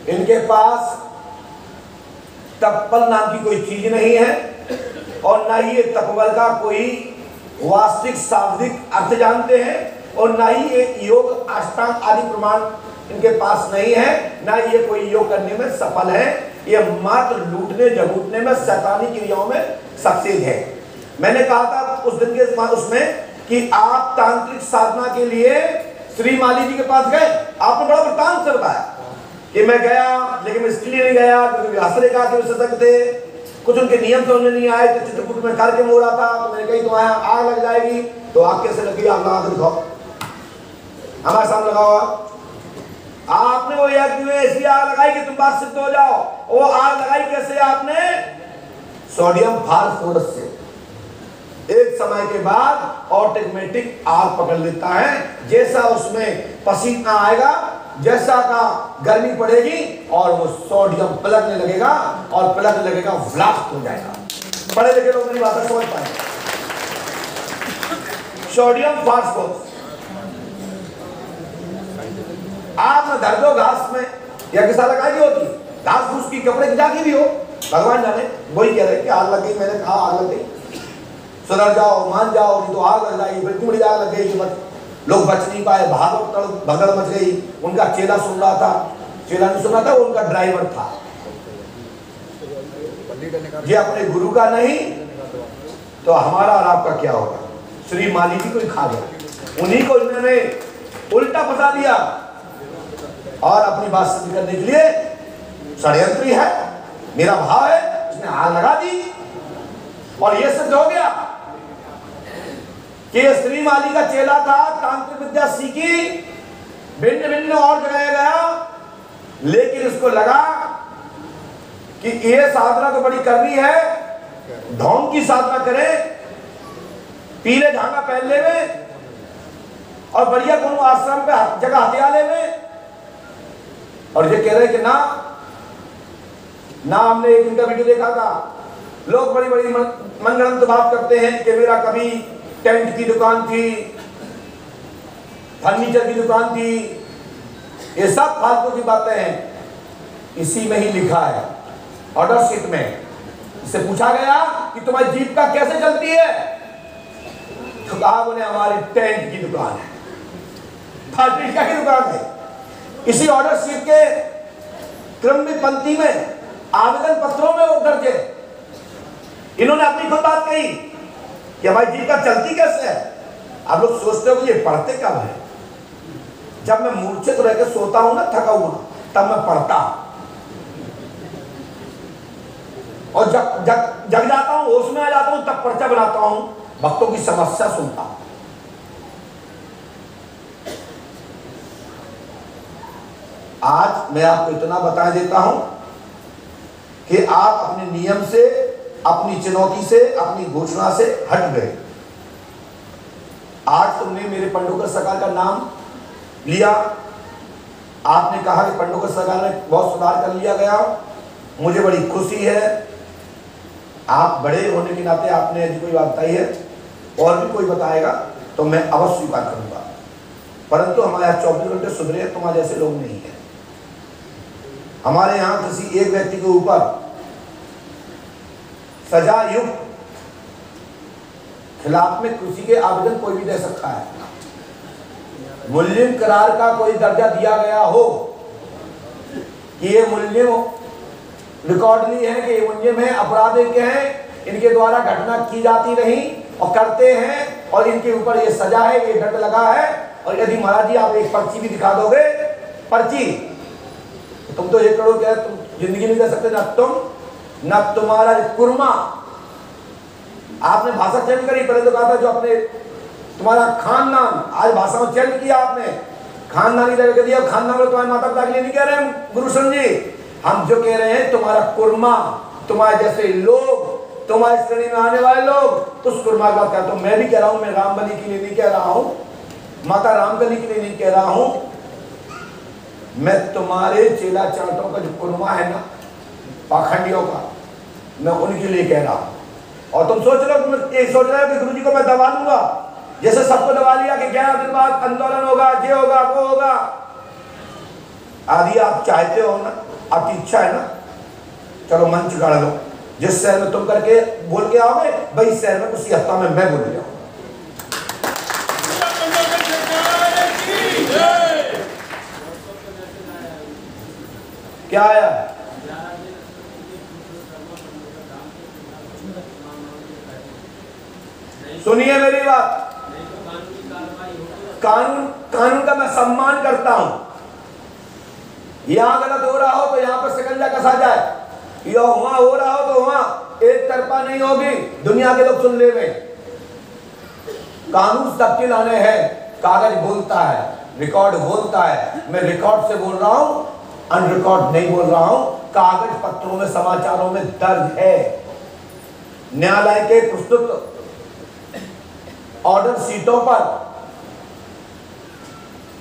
इनके पास तपबल नाम की कोई चीज नहीं है और ना ही ये तपबल का कोई वास्तविक शाब्दिक अर्थ जानते हैं और ना ही ये योग अष्टांग आदि प्रमाण इनके पास नहीं है, ना ये कोई योग करने में सफल है। ये मात्र लूटने जगूटने में शैतानी क्रियाओं में सक्सेस है। मैंने कहा था उस दिन के उसमें कि आप तांत्रिक साधना के लिए श्री माली जी के पास गए, आपने बड़ा वृतांत से बताया कि मैं गया लेकिन मैं इसलिए नहीं गया क्योंकि हस्तरेखा के विशेषज्ञ थे, कुछ उनके नियम समझ नहीं आए तो चित्रकूट में करके मोड़ा था। तो मैंने कही तुम्हारे यहाँ आग लग जाएगी, तो आग कैसे लगी? आग लगा कर दिखाओ, हमारे सामने लगाओ। आपने वो ऐसी आग लगाई कि तुम बात सिद्ध हो जाओ। वो आग लगाई कैसे आपने? सोडियम फास्फोरस से। एक समय के बाद ऑटोमेटिक आग पकड़ लेता है। जैसा उसमें पसीना आएगा, जैसा का गर्मी पड़ेगी और वो सोडियम पलटने लगेगा और पलटने लगेगा, ब्लास्ट हो जाएगा। पढ़े लिखे लोग मेरी बात समझ पाएंगे। सोडियम फास्फोरस आप न धर दो घास में, या किसा लगाई होती घास फूस की, कपड़े की जाती भी हो, भगवान जाने। वही कह रहे कि आग लग गई, मैंने कहा आग लग गई, सुधर जाओ, मान जाओ, नहीं तो आग लग जाएगी। फिर बड़ी आग लग गई, लोग बच नहीं पाए, भगड़ मच गई। उनका चेला सुन रहा था, चेला नहीं सुन रहा था, वो उनका ड्राइवर था। ये अपने गुरु का नहीं तो हमारा और आपका क्या होगा? श्री माली जी को ही खा गया, उन्हीं को इन्होंने उल्टा फंसा दिया और अपनी बात सिद्ध करने के लिए षड्यंत्री है, मेरा भाव है, उसने आग लगा दी और यह सिद्ध हो गया कि श्री माली का चेला था, तांत्रिक विद्या सीखी, भिन्न भिन्न और जगह गया, लेकिन इसको लगा कि ये साधना तो बड़ी करनी है, ढोंग की साधना करें, पीले झांगा पहन ले में और बढ़िया कोनो आश्रम पे जगह हथियाले में। और ये कह रहे कि ना हमने एक इनका वीडियो देखा था, लोग बड़ी बड़ी मनगढ़ंत बात करते हैं कि मेरा कभी टेंट की दुकान थी, फर्नीचर की दुकान थी, ये सब फालतू की बातें हैं। इसी में ही लिखा है ऑर्डर शीट में, इससे पूछा गया कि तुम्हारी जीविका कैसे चलती है, तो कहा बोले हमारी टेंट की दुकान है, फर्नीचर की दुकान है। इसी ऑर्डर शीट के क्रम में पंक्ति में आवेदन पत्रों में वो दर्ज है। इन्होंने अपनी खुद बात कही कि हमारी जीविका चलती कैसे है। आप लोग सोचते हो कि ये पढ़ते कब है? जब मैं मूर्छित रह के सोता हूं ना, थका हुआ, तब मैं पढ़ता और जग जाता हूं, होश में आ जाता हूं, तब पर्चा बनाता हूं, भक्तों की समस्या सुनता हूं। आज मैं आपको इतना बता देता हूं कि आप अपने नियम से, अपनी चुनौती से, अपनी घोषणा से हट गए। आज तुमने मेरे पंडोकर सरकार का नाम लिया, आपने कहा कि पंडोकर सरकार में बहुत सुधार कर लिया गया, मुझे बड़ी खुशी है। आप बड़े होने के नाते आपने यदि कोई बात बताई है और भी कोई बताएगा तो मैं अवश्य स्वीकार करूंगा, परंतु हमारे यहाँ 24 घंटे सुधरे तुम्हारे जैसे लोग नहीं है। हमारे यहाँ किसी एक व्यक्ति के ऊपर सजा युक्त खिलाफ में किसी के आवेदन कोई भी दे सकता है। मुल्जिम करार का कोई दर्जा दिया गया हो कि ये मुल्जिम रिकॉर्ड नहीं है कि ये मुल्जिम है, अपराध के हैं, इनके द्वारा घटना की जाती रही और करते हैं और इनके ऊपर ये सजा है, ये दंड लगा है। और यदि महाराज जी आप एक पर्ची भी दिखा दोगे, पर्ची, तुम तो 1 करोड़ तुम जिंदगी नहीं दे सकते, ना तुम ना तुम्हारा कुर्मा आपने भाषा चेंज करी, पहले तो कहा था जो अपने तुम्हारा खानदान, आज भाषा में चेंज किया आपने, खानदानी जगह दिया, खानदान में तुम्हारे माता पिता के लिए नहीं कह रहे हम गुरुसन जी, हम जो कह रहे हैं तुम्हारा कुर्मा, तुम्हारे जैसे लोग, तुम्हारे श्रेणी में आने वाले लोग, उस कुर्मा की बात करता हूं। मैं भी कह रहा हूं, मैं राम बलि के लिए नहीं कह रहा हूं, माता रामकली के लिए नहीं कह रहा हूं, मैं तुम्हारे चेला चाटों का जो कुर्मा है ना, पाखंडियों का, मैं उनके लिए कह रहा हूं। और तुम सोच रहे हो, तुम ये सोच रहे हो कि गुरु जी को मैं दबा लूंगा, जैसे सबको दबा लिया कि 11 दिन बाद आंदोलन होगा, ये होगा वो होगा। आदि आप चाहते हो ना, आपकी इच्छा है ना, चलो मंच गाड़ लो, जिस शहर में तुम करके बोल के आओगे वही शहर में उसी हफ्ता में मैं बोल जाऊंगा। क्या आया? सुनिए मेरी बात, कानून का मैं सम्मान करता हूं। यहां गलत हो रहा हो तो यहां पर शिकंजा कसा जाए, या वहां हो रहा हो तो वहां एक तरफा नहीं होगी, दुनिया के लोग सुन ले में। कानून सबके लाने हैं, कागज बोलता है, रिकॉर्ड बोलता है, मैं रिकॉर्ड से बोल रहा हूं, अनरिकॉर्ड नहीं बोल रहा हूं। कागज पत्रों में, समाचारों में दर्ज है। न्यायालय के प्रस्तुत ऑर्डर शीटों पर,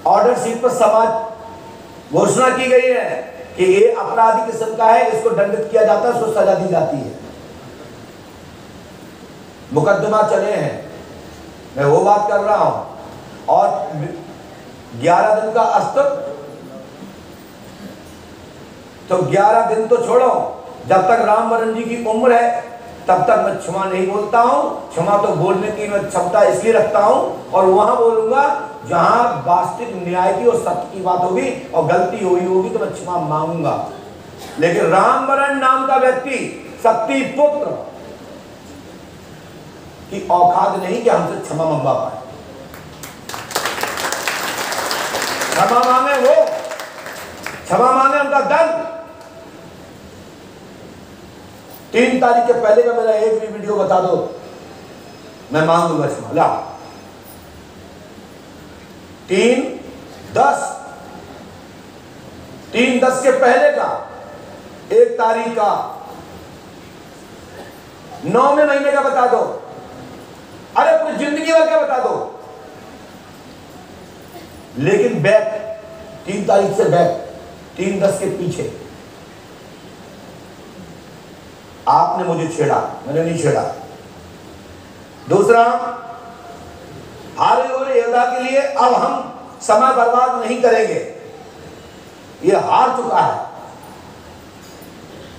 ऑर्डर शीट पर समाज घोषणा की गई है कि ये अपराधी किस्म का है, इसको दंडित किया जाता है, इसको सजा दी जाती है। मुकदमा चले हैं, मैं वो बात कर रहा हूं। और 11 दिन का अस्त्र, तो 11 दिन तो छोड़ो, जब तक रामवरण जी की उम्र है तब तक मैं क्षमा नहीं बोलता हूं। क्षमा तो बोलने की मैं क्षमता इसलिए रखता हूं, और वहां बोलूंगा जहां वास्तविक न्याय की और सत्य की बात होगी और गलती हुई होगी तो मैं क्षमा मांगूंगा। लेकिन रामवरण नाम का व्यक्ति, शक्ति पुत्र की औकात नहीं कि हमसे क्षमा मंगवा पाए। क्षमा मांगे वो, क्षमा मांगे उनका दल। 3 तारीख के पहले का मेरा एक भी वीडियो बता दो, मैं मांगूंगा क्षमा। ला 3/10 के पहले का, 1 तारीख का, 9वें महीने का बता दो, अरे पूरी जिंदगी भर का बता दो। लेकिन बैक 3 तारीख से बैक, 3/10 के पीछे आपने मुझे छेड़ा, मैंने नहीं छेड़ा। दूसरा, हारे हुए योद्धा के लिए अब हम समय बर्बाद नहीं करेंगे, ये हार चुका है,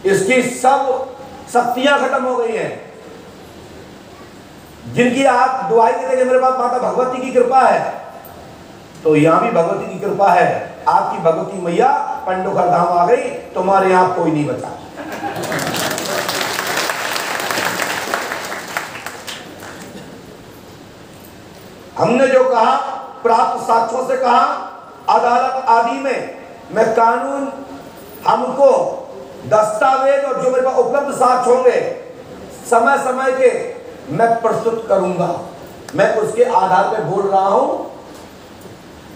इसकी सब शक्तियां खत्म हो गई हैं। जिनकी आप दुआई देते कि मेरे पास माता भगवती की कृपा है, तो यहां भी भगवती की कृपा है। आपकी भगवती मैया पंडोखर धाम आ गई, तुम्हारे यहां कोई नहीं बचा। हमने जो कहा, प्राप्त साक्ष्यों से कहा, अदालत आदि में मैं कानून, हमको दस्तावेज और जो मेरे पास उपलब्ध साक्ष्य होंगे समय समय के मैं प्रस्तुत करूंगा। मैं उसके आधार पर बोल रहा हूं,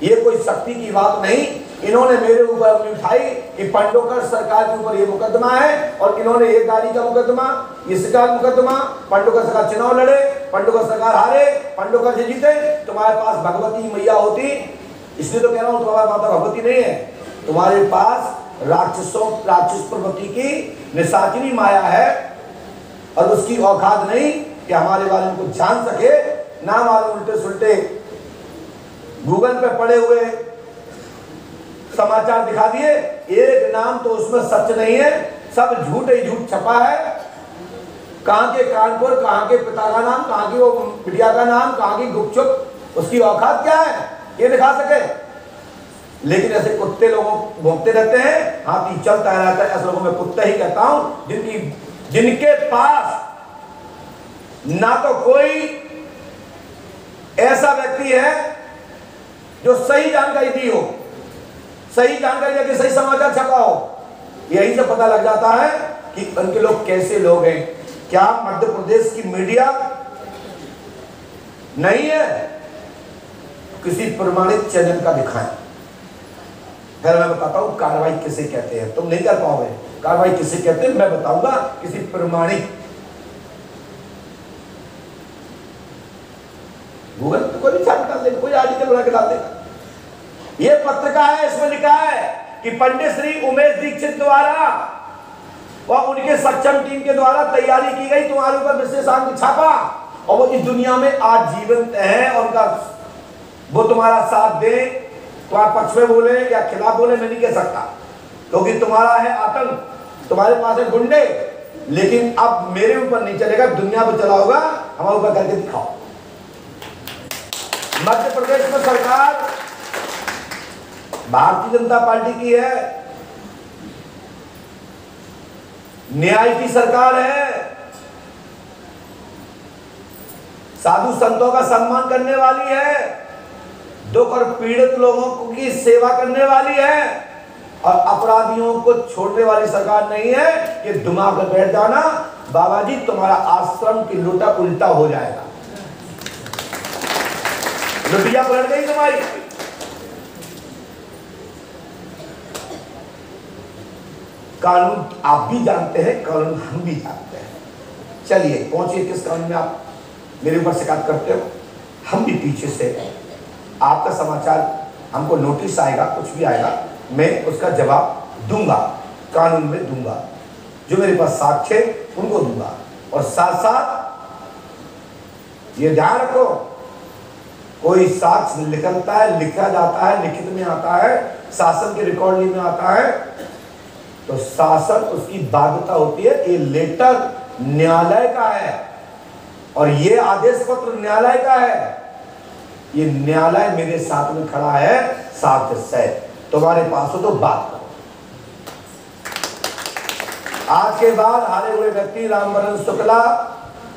ये कोई शक्ति की बात नहीं। इन्होंने मेरे ऊपर अपनी उठाई कि पंडोकर सरकार के ऊपर ये मुकदमा है, और इन्होंने एक गाड़ी का मुकदमा, इसका मुकदमा, पंडोकर सरकार चुनाव लड़े, पंडोकर सरकार हारे, पंडोकर जी जीते। तुम्हारे पास भगवती मैया होती, इसलिए तो कह रहा हूं तुम्हारा माता भगवती नहीं है, तुम्हारे पास राक्षस प्रवृत्ति की निशाचरी माया है, और उसकी औकात नहीं कि हमारे बारे में कुछ जान सके। ना मालूम उल्टे सुल्टे गूगल पे पड़े हुए समाचार दिखा दिए, एक नाम तो उसमें सच नहीं है, सब झूठ ही झूठ छपा है। कहां के कानपुर, कहां के पिता का नाम, कहां की वो बिटिया का नाम, कहां की गुपचुप, उसकी औकात क्या है ये दिखा सके। लेकिन ऐसे कुत्ते लोगों भोंकते रहते हैं, हाथी चलता रहता है, ऐसे लोगों में कुत्ते ही कहता हूं जिनके पास ना तो कोई ऐसा व्यक्ति है जो सही जानकारी दी हो, सही जानकारी देकर सही समाचार छपा हो। यही से पता लग जाता है कि उनके लोग कैसे लोग हैं। क्या मध्य प्रदेश की मीडिया नहीं है, किसी प्रमाणित चैनल का दिखाएं, फिर मैं बताता हूं कार्रवाई किसे कहते हैं। तुम नहीं कर पाओगे, कार्रवाई किसे कहते हैं मैं बताऊंगा, किसी प्रमाणित। गूगल तो कोई भी डाल देगा, कोई आर्टिकल बना के डाल देगा। ये पत्रिका है, इसमें लिखा है कि पंडित श्री उमेश दीक्षित द्वारा और उनके सक्षम टीम के द्वारा तैयारी की गई तुम्हारे ऊपर विशेषांक छापा, और वो इस दुनिया में आज जीवंत है, और उनका वो तुम्हारा साथ दे, तुम्हारे पक्ष में बोले या खिलाफ बोले मैं नहीं कह सकता, क्योंकि तुम्हारा है आतंक, तुम्हारे पास है गुंडे, लेकिन अब मेरे ऊपर नहीं चलेगा, दुनिया पर चला होगा, हमारे ऊपर करके दिखाओ। मध्य प्रदेश में सरकार भारतीय जनता पार्टी की है, न्याय की सरकार है, साधु संतों का सम्मान करने वाली है, दुख और पीड़ित लोगों की सेवा करने वाली है, और अपराधियों को छोड़ने वाली सरकार नहीं है। कि दिमाग में बैठ जाना, बाबा जी तुम्हारा आश्रम की लुटा उल्टा हो जाएगा, लुटिया पलट गई तुम्हारी। कानून आप भी जानते हैं, कानून हम भी जानते हैं। चलिए पहुंचिए, किस कानून में आप मेरे ऊपर शिकायत करते हो, हम भी पीछे से, आपका समाचार हमको नोटिस आएगा, कुछ भी आएगा, मैं उसका जवाब दूंगा, कानून में दूंगा, जो मेरे पास साक्ष्य उनको दूंगा। और साथ साथ ये ध्यान रखो, कोई साक्ष्य निकलता है, लिखा जाता है, लिखित में आता है, शासन के रिकॉर्डिंग में आता है, तो शासन उसकी बाध्यता होती है। ये लेटर न्यायालय का है और ये आदेश पत्र न्यायालय का है। ये न्यायालय मेरे साथ में खड़ा है, साथ से तुम्हारे पास हो तो बात करो। आज के बाद हारे हुए व्यक्ति रामवरण शुक्ला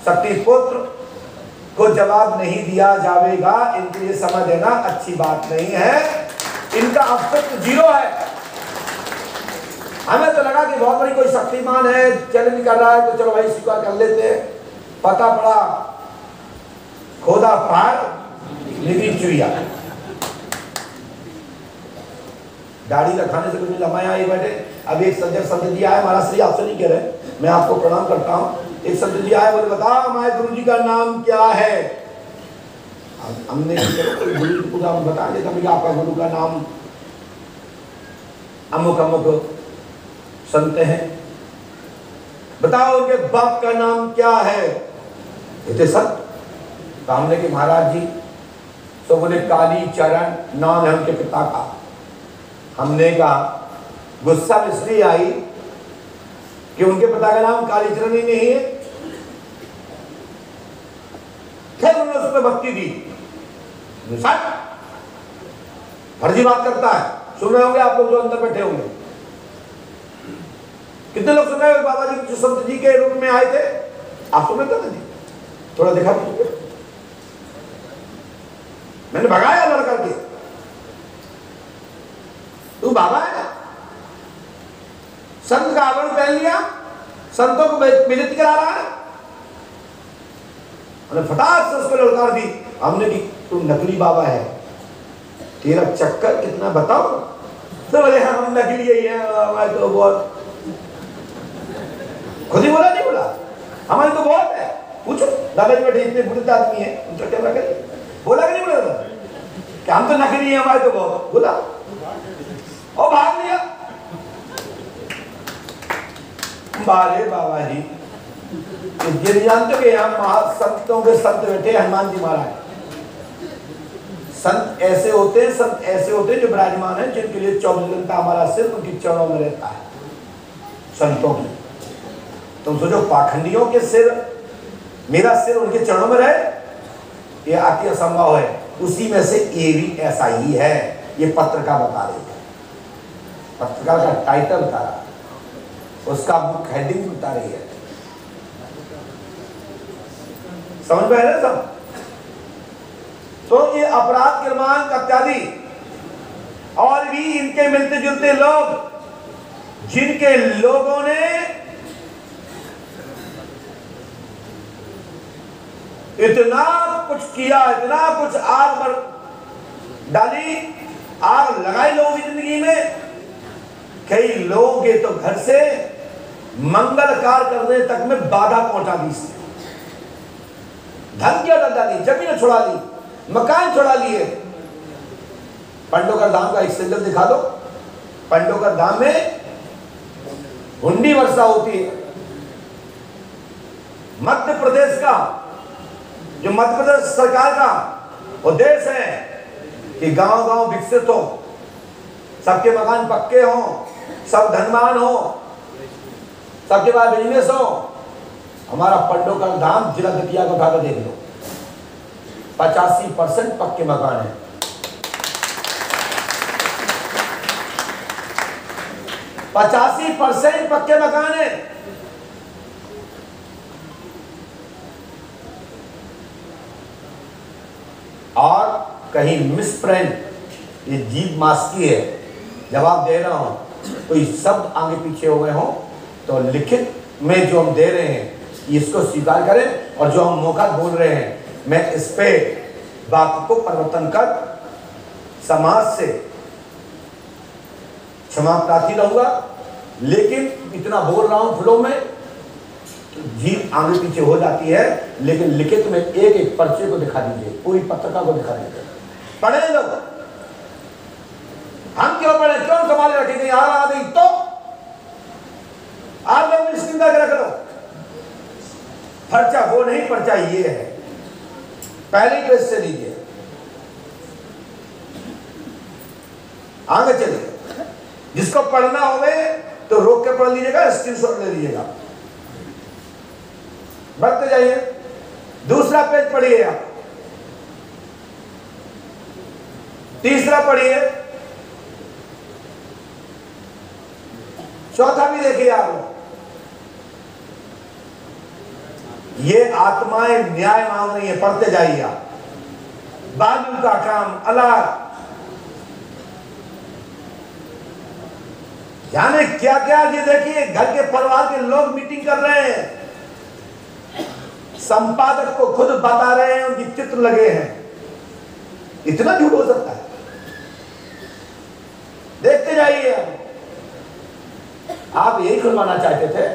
शक्ति पुत्र को जवाब नहीं दिया जाएगा, इनके लिए समझ देना अच्छी बात नहीं है, इनका अस्तित्व जीरो है। हमें तो लगा कि बहुत बड़ी कोई शक्तिमान है, चैलेंज कर रहा है, तो चलो भाई स्वीकार कर लेते हैं। पता पड़ा खोदा पहाड़ निकली चिड़िया। दाढ़ी रखाने से कुछ नहीं, लम्बा यहाँ बैठे। अब एक सज्जन संत जी आए, महाराज श्री आपसे नहीं कह रहे, मैं आपको प्रणाम करता हूँ। एक संत जी आए, बोले बताओ हमारे गुरु जी का नाम क्या है। हमने गुरु जी को बता दिया था, आपका गुरु का नाम अमुक अमुक संत हैं, बताओ उनके बाप का नाम क्या है। इतने संत हमने कि महाराज जी, तो बोले काली चरण नाम है उनके पिता का। हमने कहा गुस्सा इसलिए आई कि उनके पिता का नाम कालीचरण ही नहीं है। फिर उन्होंने उस पर भक्ति दी। फर्जी बात करता है, सुन रहे होंगे आप लोग जो अंदर बैठे होंगे, कितने लोग सुन रहे हो? बाबा जी संत जी के रूप में आए थे, आप सुन रहे थे जी? थोड़ा देखा मैंने भगाया लड़का के, तू बाबा है। संत का आवरण पहन लिया, संतों को बेइज्जती करा रहा है। हमने फटाक से उसको ललकार दी, हमने कि तू नकली बाबा है, तेरा चक्कर कितना बताओ। तो बोले हम नकली ही है, हमारे तो बहुत, खुद ही बोला नहीं बोला, हमारी तो बहुत है। पूछो दादा जी बैठे इतने बुढ़े आदमी है, उनका कैमरा करिए, बोला कि नहीं बोला कि हम तो नकली है, हमारे तो बहुत, बोला और भाग लिया। बारे बाबा जी ये जानते कि हम महासंतों के संत बैठे हनुमान जी महाराज। संत ऐसे होते हैं, संत ऐसे होते हैं जो विराजमान है, जिनके लिए 24 घंटा हमारा सिर उनकी चरणों में रहता है। संतों की तुम सोचो, पाखंडियों के सिर, मेरा सिर उनके चरणों में रहे, ये अति असंभव है। उसी में से ये भी ऐसा ही है। ये पत्रकार बता रही है, पत्रकार का टाइटल बता रहा, उसका मुख्य हेडिंग बता रही है। समझ में आ रहा है सब? तो ये अपराध क्रमांक इत्यादि और भी इनके मिलते जुलते लोग, जिनके लोगों ने इतना कुछ किया, इतना कुछ आग पर डाली, आग लगाई लोगों की जिंदगी में। कई लोगों के तो घर से मंगल कार्य करने तक में बाधा पहुंचा दी इसने। धन की आदत डाली, जमीन छुड़ा ली, मकान छुड़ा लिए। पांडवकर धाम का एक सिग्नल दिखा दो। पांडवकर धाम में हुंडी वर्षा होती है। मध्य प्रदेश का, जो मध्य प्रदेश सरकार का उद्देश्य है कि गांव गांव विकसित हो, सबके मकान पक्के हो, सब धनवान हो, सबके पास बिजनेस हो। हमारा पांडवकर धाम जिला दतिया को उठाकर देख लो, 85% पक्के मकान है। पचासी % पक्के मकान है। और कहीं मिसप्रिंट, ये जीभ मास्की है, जवाब दे रहा हूं, कोई शब्द आगे पीछे हो गए हो तो लिखित में जो हम दे रहे हैं इसको स्वीकार करें, और जो हम मौका बोल रहे हैं मैं इस पे बात को परिवर्तन कर समाज से क्षमा प्रार्थी रहूंगा। लेकिन इतना बोल रहा हूं फ्लो में, जीभ आगे पीछे हो जाती है। लेकिन लिखित में एक एक पर्चे को दिखा दीजिए, पूरी पत्रिका को दिखा दीजिए, पढ़े लोग। हम क्यों पढ़े, क्यों संभाले रखेंगे? यहां आ गई तो आप लोग स्क्रीन तक रख लो। पर्चा वो नहीं, पर्चा ये है। पहले पेज से लीजिए, आगे चलिए। जिसको पढ़ना होवे तो रोक के पढ़ लीजिएगा, स्क्रीनशॉट ले लीजिएगा, बढ़ते जाइए। दूसरा पेज पढ़िए आप, तीसरा पढ़िए, चौथा भी देखिए आप। ये आत्माएं न्याय मांग रही है, पढ़ते जाइए आप। बाजू का काम अलग, जाने क्या क्या। ये देखिए घर के परिवार के लोग मीटिंग कर रहे हैं, संपादक को खुद बता रहे हैं, उनकी चित्र लगे हैं। इतना झूठ हो सकता है? देखते जाइए। आप यही खुलवाना चाहते थे,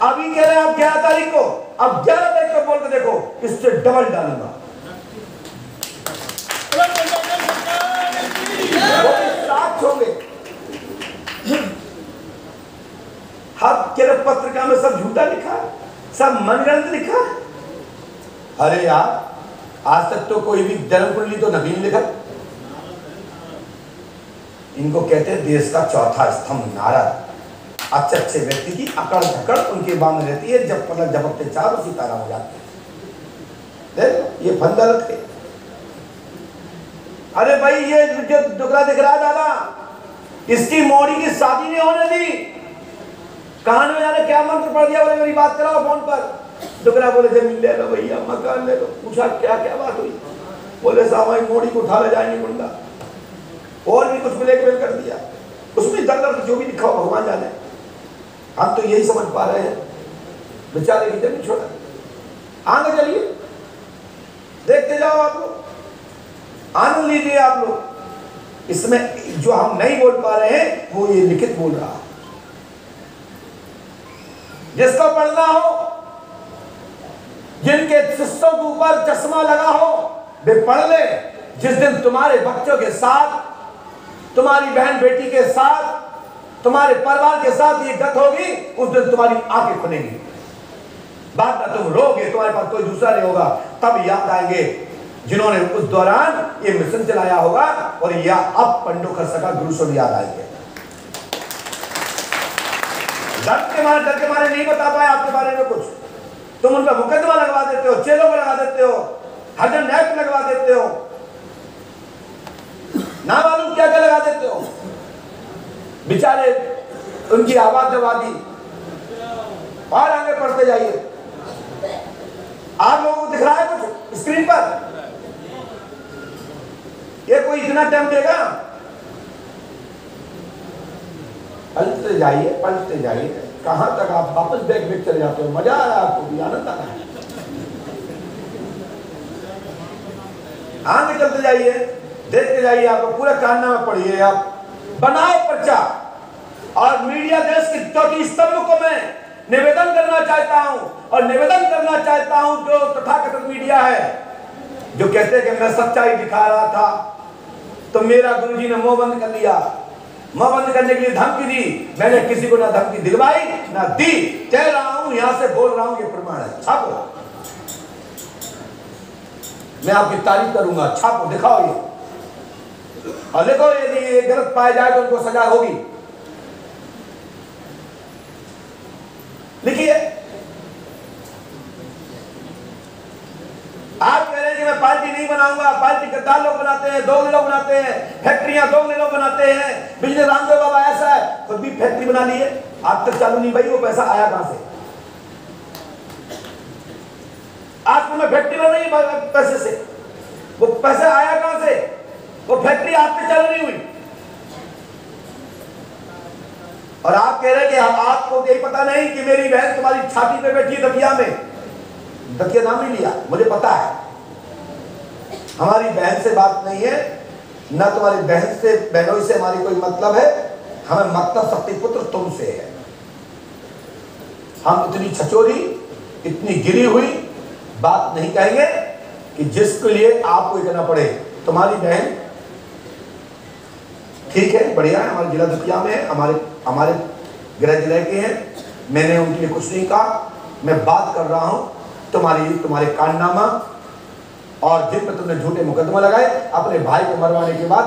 अभी कह रहे हैं आप 11 तारीख को, अब 11 तारीख को बोल के देखो, इससे डबल डालूंगा। वो साथ होंगे। हर पत्रिका में सब झूठा लिखा है, सब मनगढ़ंत लिखा है। अरे यार, आज तक तो कोई भी जन्म कुंडली तो नवीन लिखा। इनको कहते हैं देश का चौथा स्तंभ नारद। अच्छे अच्छे व्यक्ति की अकड़ धकड़ उनके बाम में रहती है, जब मतलब झपकते चारों सितारा हो जाते हैं। देखो ये फंदा रखे। अरे भाई, ये जो टुकड़ा दिख रहा है दादा, इसकी मोड़ी की शादी नहीं होने दी। कहानी में जाने क्या मंत्र पढ़ दिया, बोले मेरी बात कराओ फोन पर। टुकड़ा बोले जमीन ले लो भैया, मकान ले लो। पूछा क्या क्या बात हुई, बोले साहब मोड़ी को उठा ले जाएंगे मुंडा। और भी कुछ ब्लैकमेल कर दिया, उसमें दर दर जो भी लिखा हो भगवान जाने। हम तो यही समझ पा रहे हैं, बेचारे की जमीन छोड़ा। आगे चलिए, देखते जाओ आप लोग, आनंद लीजिए आप लोग। इसमें जो हम नहीं बोल पा रहे हैं वो ये लिखित बोल रहा है। जिसको पढ़ना हो, जिनके शिष्यों के ऊपर चश्मा लगा हो, वे पढ़ ले। जिस दिन तुम्हारे बच्चों के साथ, तुम्हारी बहन बेटी के साथ, तुम्हारे परिवार के साथ ये गत होगी, उस दिन तुम्हारी आंखें खुलेंगी। बाद में तुम रोगे, तुम्हारे पास कोई दूसरा नहीं होगा। तब याद आएंगे जिन्होंने उस दौरान ये मिशन चलाया होगा, और या अब पांडवकर सका गुरु सब याद आएंगे। डर के मारे नहीं बता पाए आपके बारे में कुछ, तुम उन पर मुकदमा लगवा देते हो, जेलों में लगा देते हो, हरदम एक्ट लगवा देते हो, ना मालूम क्या क्या लगा देते हो। बेचारे उनकी आवाज दबा दी। और आगे पढ़ते जाइए। आप लोगों को दिख रहा है कुछ स्क्रीन पर? ये कोई इतना टाइम देगा? पलटते जाइए, पलटते जाइए। कहां तक आप वापस बैग चले जाते हो? मजा आ रहा है आपको भी, आनंद आ रहा है। आगे चलते जाइए, देखते जाइए, आपको पूरा कारनामा पढ़िए, आप बनाओ पर्चा। और मीडिया देश के चौथी स्तंभ को मैं निवेदन करना चाहता हूं, और निवेदन करना चाहता हूं जो तथाकथित मीडिया है, जो कहते हैं कि मैं सच्चाई दिखा रहा था, तो मेरा गुरुजी ने मुंह बंद कर लिया। मुंह बंद करने के लिए धमकी दी, मैंने किसी को ना धमकी दिलवाई ना दी, कह रहा हूं, यहां से बोल रहा हूं, ये प्रमाण है। छापो, मैं आपकी तारीफ करूंगा, छापो, दिखाओ ये, और देखो यदि ये गलत पाया जाए तो उनको सजा होगी। लिखिए, आप कह रहे हैं कि मैं पार्टी नहीं बनाऊंगा, पार्टी गद्दार लोग बनाते हैं, दोगले लोग बनाते हैं, फैक्ट्रियां दोगले लोग बनाते हैं, बिजली रामदेव बाबा ऐसा है, खुद भी फैक्ट्री बना लिए, आज तक चालू नहीं भाई, वो पैसा आया कहां से? आज तो मैं फैक्ट्री बना नहीं पैसे से, वो पैसा आया कहां से? वो फैक्ट्री आज तक चालू नहीं हुई। और आप कह रहे हैं कि आपको यही पता नहीं कि मेरी बहन तुम्हारी छाती पे बैठी है दतिया में। दतिया नाम नहीं लिया, मुझे पता है, हमारी बहन से बात नहीं है, ना तुम्हारी बहन से, बहनों से हमारी कोई मतलब है, हमें मतलब शक्ति पुत्र तुमसे है। हम इतनी छचोरी, इतनी गिरी हुई बात नहीं कहेंगे कि जिसके लिए आपको ये करना पड़े। तुम्हारी बहन ठीक है, बढ़िया है, हमारे जिला दतिया में है, हमारे गृह जिले के हैं, मैंने उनके लिए कुछ नहीं कहा। मैं बात कर रहा हूं तुम्हारे कारनामा और जिन पर तुमने झूठे मुकदमा लगाए, अपने भाई को मरवाने के बाद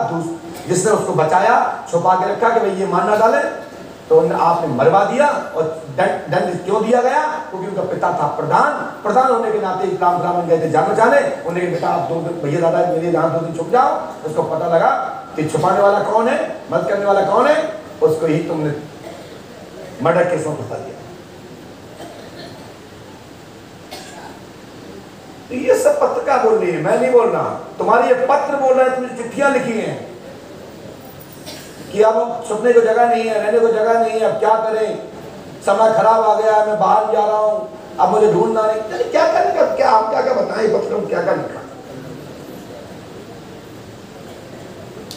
जिसने उसको बचाया, छुपा के रखा कि भाई ये मार ना डाले, तो आपने मरवा दिया। और दंड क्यों दिया गया? क्योंकि उनका पिता था प्रधान होने के नाते राम ग्रामीण गए थे जान बचाने, उन्होंने बेटा आप 2 दिन, भैया दादा मेरे यहाँ 2 दिन छुप जाओ। उसको पता लगा कि छुपाने वाला कौन है, मदद करने वाला कौन है, उसको ही तुमने मर्डर केस में फंसा दिया। तो ये सब पत्रकार बोल रही है, मैं नहीं बोल रहा, तुम्हारे ये पत्र बोल रहे हैं, तुमने चिट्ठियां लिखी हैं कि अब छुपने को जगह नहीं है, रहने को जगह नहीं है, अब क्या करें, समय खराब आ गया, मैं बाहर जा रहा हूं, अब मुझे ढूंढना नहीं, क्या करेंगे, क्या आप क्या बताएं पत्र में क्या लिखा।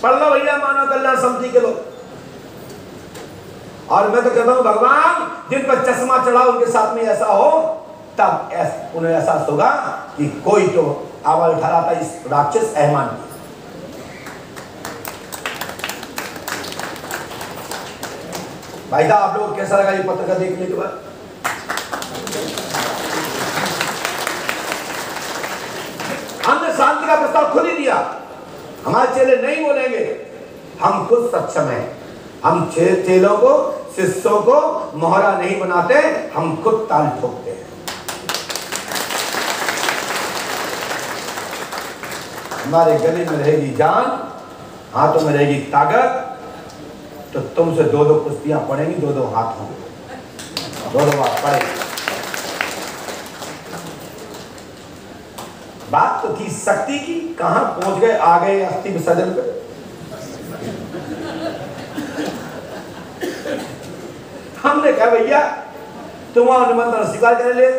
पढ़ लो भैया, मानव कल्याण समिति के लोग। और मैं तो कहता हूं भगवान जिन पर चश्मा चढ़ा उनके साथ में ऐसा हो, तब उन्हें एहसास होगा कि कोई तो आवाज उठा रहा था इस राक्षस ऐमान की। भाई साहब, आप लोग कैसा लगा ये पत्रकार देखने के बाद? हमने शांति का प्रस्ताव खुद ही दिया, हमारे चेले नहीं बोलेंगे, हम खुद सक्षम हैं, हम चेलों को, शिष्यों को मोहरा नहीं बनाते, हम खुद ताल ठोकते हैं। हमारे गले में रहेगी जान, हाथों में रहेगी ताकत, तो तुमसे 2-2 कुश्तियां पड़ेंगी, 2-2 हाथ होंगे, 2-2 हाथ पड़ेंगे। बात तो थी शक्ति की, कहां पहुंच गए, आ गए अस्थि विसर्जन पे। हमने कहा भैया तुम वहां निमंत्रण स्वीकार कर ले,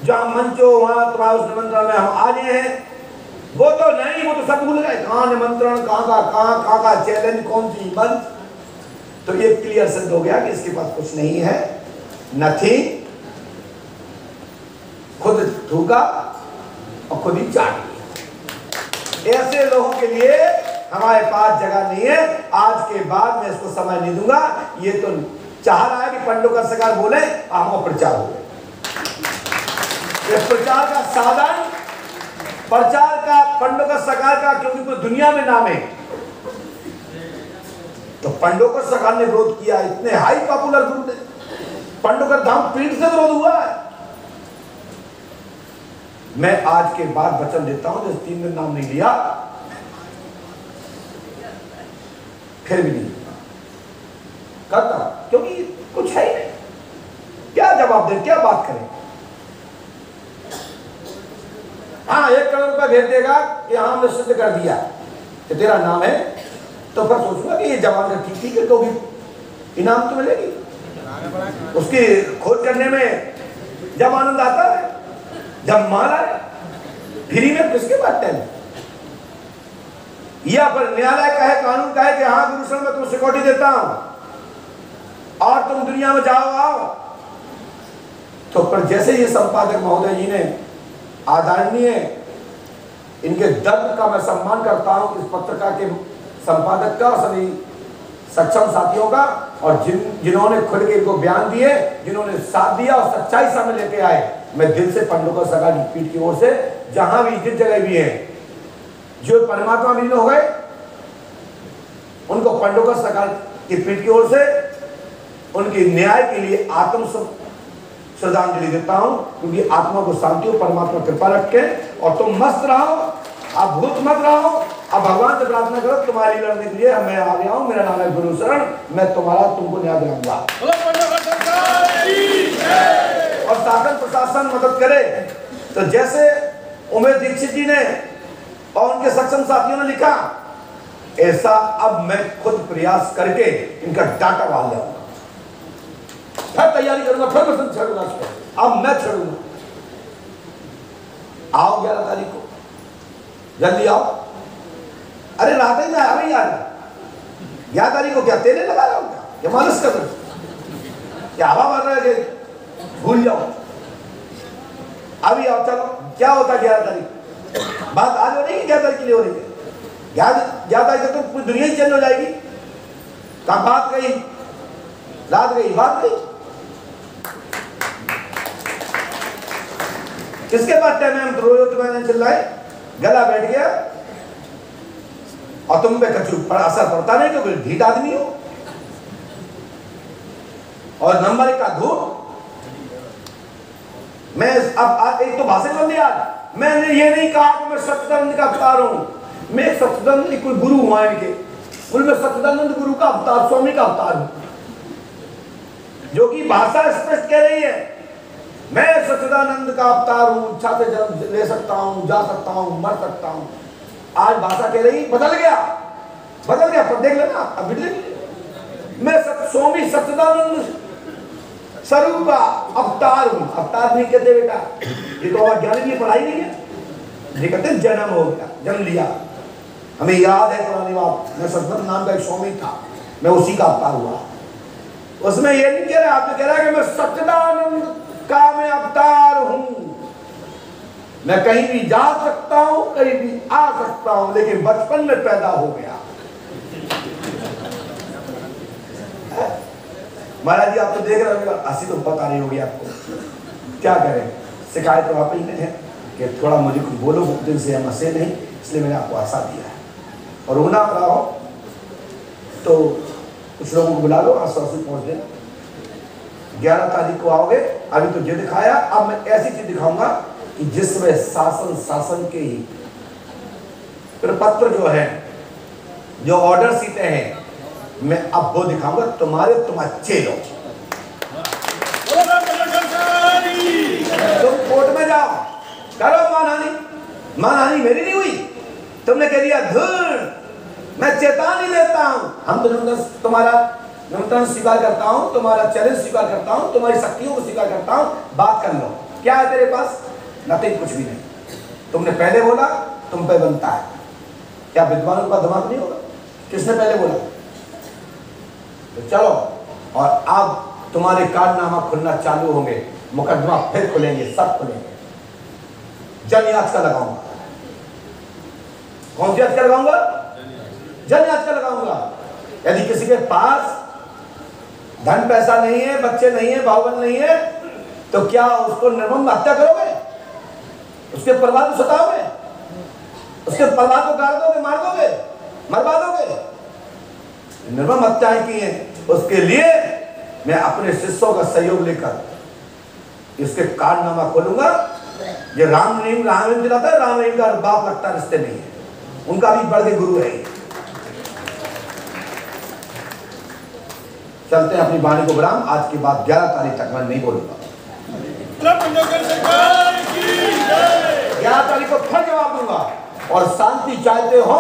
जहां मंच हो वहां तुम्हारे उस निमंत्रण में हम आ गए हैं। वो तो नहीं, वो तो सब भूल गए, कहां निमंत्रण, कहां का चैलेंज, कौन सी मंच। तो ये क्लियर सिद्ध हो गया कि इसके पास कुछ नहीं है, नथिंग, खुद थूका और खुद ही चाट लिया। ऐसे लोगों के लिए हमारे पास जगह नहीं है। आज के बाद मैं इसको समय नहीं दूंगा। ये तो चाह रहा है कि पंडोकर सरकार बोले, हम प्रचार हो गए। ये प्रचार का साधन, प्रचार का पंडोकर सरकार का, क्योंकि पूरी दुनिया में नाम है, तो पंडोकर सरकार ने विरोध किया, इतने हाई पॉपुलर ग्रुप ने, पंडोकर धाम पीठ से विरोध हुआ है। मैं आज के बाद वचन देता हूं, जैसे 3 दिन नाम नहीं लिया, फिर भी नहीं करता, क्योंकि कुछ है ही नहीं। क्या जवाब दे, क्या बात करें? हाँ, 1 करोड़ रुपया भेज देगा कि हाँ हमने सिद्ध कर दिया कि तेरा नाम है, तो फिर सोचूंगा कि ये जवान का ठीक है, तो भी इनाम तो मिलेगी। उसकी खोज करने में जब आनंद आता है, जब माल आए, फ्री में किसके बात टाइम, या फिर न्यायालय कहे, कानून कहे कि हाँ गुरुशरण मैं तुम्हें सिक्योरिटी देता हूं और तुम दुनिया में जाओ आओ, तो पर जैसे ये संपादक महोदय जी ने आदरणीय, इनके दर्द का मैं सम्मान करता हूं, इस पत्रिका के संपादक का, सभी सक्षम साथियों का, और जिन्होंने खुद के इनको बयान दिए, जिन्होंने साथ दिया और सच्चाई सामने लेके आए, मैं दिल से पंडोकर सरकार की पीठ की ओर से, जहां भी जिस जगह भी है, जो परमात्मा विलीन हो गए उनको पंडोकर सरकार की पीठ की ओर से उनके न्याय के लिए आत्म श्रद्धांजलि देता हूं, क्योंकि आत्मा को शांति हो, परमात्मा कृपा रखे और तुम मस्त रहो, आप भूत मत रहो। अब भगवान से प्रार्थना करो तुम्हारी लड़ने के लिए मैं आ गया हूं, मेरा नाम है गुरुशरण, मैं तुमको न्याय दिलाऊंगा और शासन प्रशासन मदद करे। तो जैसे उमेश दीक्षित जी ने और उनके सक्षम साथियों ने लिखा, ऐसा अब मैं खुद प्रयास करके इनका डाटा बाहर लाऊंगा, फिर तैयारी करूंगा, फिर मैं छेड़ूंगा, अब मैं छेड़ूंगा। आओ 11 तारीख को, जल्दी आओ। अरे रात ही में अभी आ रहा 11 तारीख को, क्या तेले लगा रहा हूं क्या मालिश कर रहे, क्या हवा मार रहा है, भूल जाओ, अभी आओ। चलो क्या होता है 11 तारीख, बात आज हो रही है 11 तारीख के लिए हो रही है, 11 तारीख तो पूरी दुनिया ही चेंज हो जाएगी। कहा बात गई, रात गई, बात गई, किसके पास टाइम है, हम रोज तुम्हें चल रहा है, गला बैठ गया और तुम पे कछु पर असर पड़ता नहीं क्योंकि ढीठ आदमी हो। और नंबर 1 का धूप, मैं अब एक तो भाषण बन दिया, मैंने ये नहीं कहा कि मैं सच्चिदानंद का अवतार हूं, मैं सच्चिदानंद कोई गुरु हुआ इनके, मैं सच्चिदानंद गुरु का अवतार, स्वामी का अवतार हूं, जो कि भाषा स्पष्ट कह रही है, मैं सच्चिदानंद का अवतार हूं, इच्छा से जन्म ले सकता हूं, जा सकता हूं, मर सकता हूं। आज भाषा कह रही बदल गया, पर देख लेना अब मैं स्वामी सच्चिदानंद स्वरूप का अवतार हूं। अवतार नहीं कहते बेटा, ये तो और ज्ञान की पढ़ाई नहीं है, ये कहते जन्म हो गया, जन्म लिया। हमें याद है पुरानी बात, मैं सच्चिदानंद नाम का एक स्वामी था, मैं उसी का अवतार हुआ। उसमें ये नहीं कह रहा, आपने कह रहा है कि मैं सच्चिदानंद का मैं अवतार हूं, मैं कहीं भी जा सकता हूं, कहीं भी आ सकता हूं, लेकिन बचपन में पैदा हो गया। महाराज जी आप तो देख रहे होंगे, हंसी तो बहुत आ रही होगी आपको, क्या करें, शिकायत तो आप ही में है कि थोड़ा मुझे कुछ बोलो, दिन से हम हंसे नहीं, इसलिए मैंने आपको हंसा दिया है। और रोना आ रहा हो तो कुछ लोगों को बुला लो, आसपास पहुंच देना। 11 तारीख को आओगे, अभी तो ये दिखाया, अब मैं ऐसी चीज दिखाऊंगा कि जिसमें शासन के ही प्रपत्र जो है, जो ऑर्डर सीटें हैं, मैं अब वो दिखाऊंगा, तुम अच्छे लोग तुम कोर्ट में जाओ, करो मानहानि मेरी नहीं हुई, तुमने कह दिया धुर, मैं चेतावनी देता हूं, हम तो तुम्हारा निमंत्रण स्वीकार करता हूं, तुम्हारा चैलेंज स्वीकार करता हूं, तुम्हारी शक्तियों को स्वीकार करता हूं, बात कर लो, क्या है तेरे पास, नथिंग, कुछ भी नहीं। तुमने पहले बोला, तुम पे बनता है, क्या विद्वानों का दिमाग नहीं होगा, किसने पहले बोला, तो चलो। और अब तुम्हारे कारनामा खुलना चालू होंगे, मुकदमा फिर खुलेंगे, सब खुलेंगे। जन याचिका लगाऊंगा, कौन सी याचिका लगाऊंगा, जन याचिका लगाऊंगा। यदि किसी के पास धन पैसा नहीं है, बच्चे नहीं है, भावबंद नहीं है, तो क्या उसको निर्मम हत्या करोगे, उसके परिवार को सताओगे, उसके परिवार को गाड़ दोगे, मार दोगे, मरवा दोगे, निर्मम हत्याएं की हैं। उसके लिए मैं अपने शिष्यों का सहयोग लेकर इसके कारनामा खोलूंगा। ये राम रहीम चलाता है, राम रहीम का बाप लगता रिश्ते नहीं है, उनका भी बड़े गुरु है। चलते हैं अपनी वाणी को विराम, आज के बाद 11 तारीख तक मैं नहीं बोलूंगा। 11 तारीख को फिर जवाब दूंगा। और शांति चाहते हो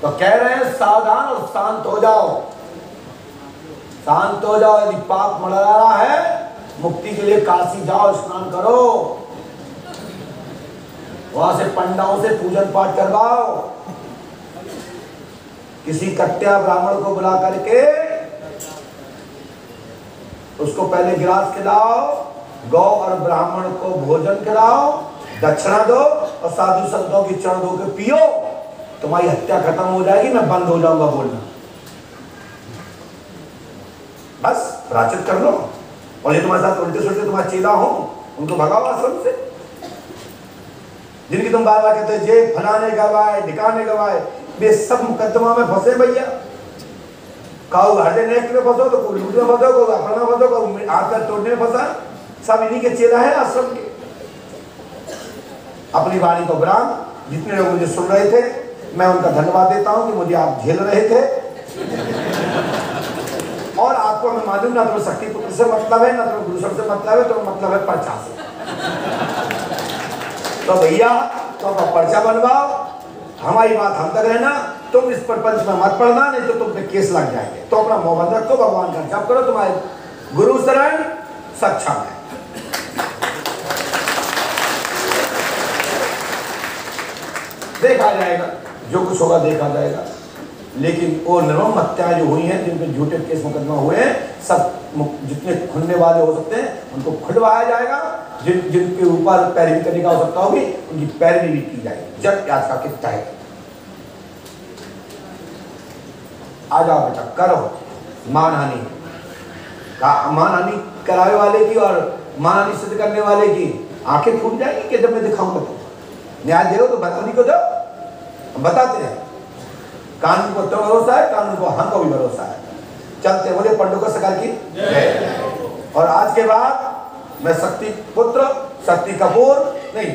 तो कह रहे हैं सावधान और शांत हो जाओ, शांत हो जाओ। यदि पाप मर रहा है, मुक्ति के लिए काशी जाओ, स्नान करो, वहां से पंडाओं से पूजन पाठ करवाओ, किसी कट्या ब्राह्मण को बुला करके उसको पहले गिलास खिलाओ, गौ और ब्राह्मण को भोजन खिलाओ, दक्षिणा दो और साधु संतों की चरण धो के पियो, तुम्हारी हत्या खत्म हो जाएगी, मैं बंद हो जाऊंगा बोलना। बस प्राचित कर लो। और ये तुम्हारे साथ उल्टे सुलटे तुम्हारे चेला हो, उनको भगाओ आश्रम से, जिनकी तुम बार बार कहते हो जे फलाने गवाए ढिकाने गवाए, वे सब मुकदमा में फंसे भैया। काऊ हार्डे नेक्स्ट में फंसो तो कोई लूट में फंसो, कोई अपना में फंसो, कोई हाथ पैर तोड़ने में फंसा। सब इन्हीं के चेला है आश्रम के। अपनी वाणी को विराम। जितने लोग मुझे सुन रहे थे मैं उनका धन्यवाद देता हूं कि मुझे आप झेल रहे थे। और आपको मैं मालूम ना तो शक्ति पुत्र से मतलब है, ना तो गुरु से मतलब है, तो मतलब है पर्चा से। तो भैया तो आप पर्चा बनवाओ, हमारी बात हम तक रहना, तुम इस प्रपंच में मत पड़ना, नहीं तो तुम पे केस लग जाएंगे। तो अपना मुंह बंद रखो, भगवान का जप करो, तुम्हारे गुरु शरण सक्षम है। देखा जाएगा, जो कुछ होगा देखा जाएगा। लेकिन वो निर्मम हत्याएं जो हुई हैं, जिन पे झूठे केस मुकदमा हुए हैं, सब जितने खुलने वाले हो सकते हैं उनको खुलवाया जाएगा। जिनके ऊपर पैरवी करने का हो सकता होगी उनकी पैरवी भी की जाएगी। जब आज का कितना है, आ जाओ बेटा, करो मानहानि। मानहानि कराने वाले की और मानहानि सिद्ध करने वाले की आंखें फूट जाएंगी कि जब मैं दिखाऊंगा तो। न्याय दे तो बताने को दो, बताते हैं। कानून को तो भरोसा है, कानून को हमको भी भरोसा है। चलते बोले पंडुका सरकार की जय। और आज के बाद मैं शक्ति पुत्र, शक्ति कपूर नहीं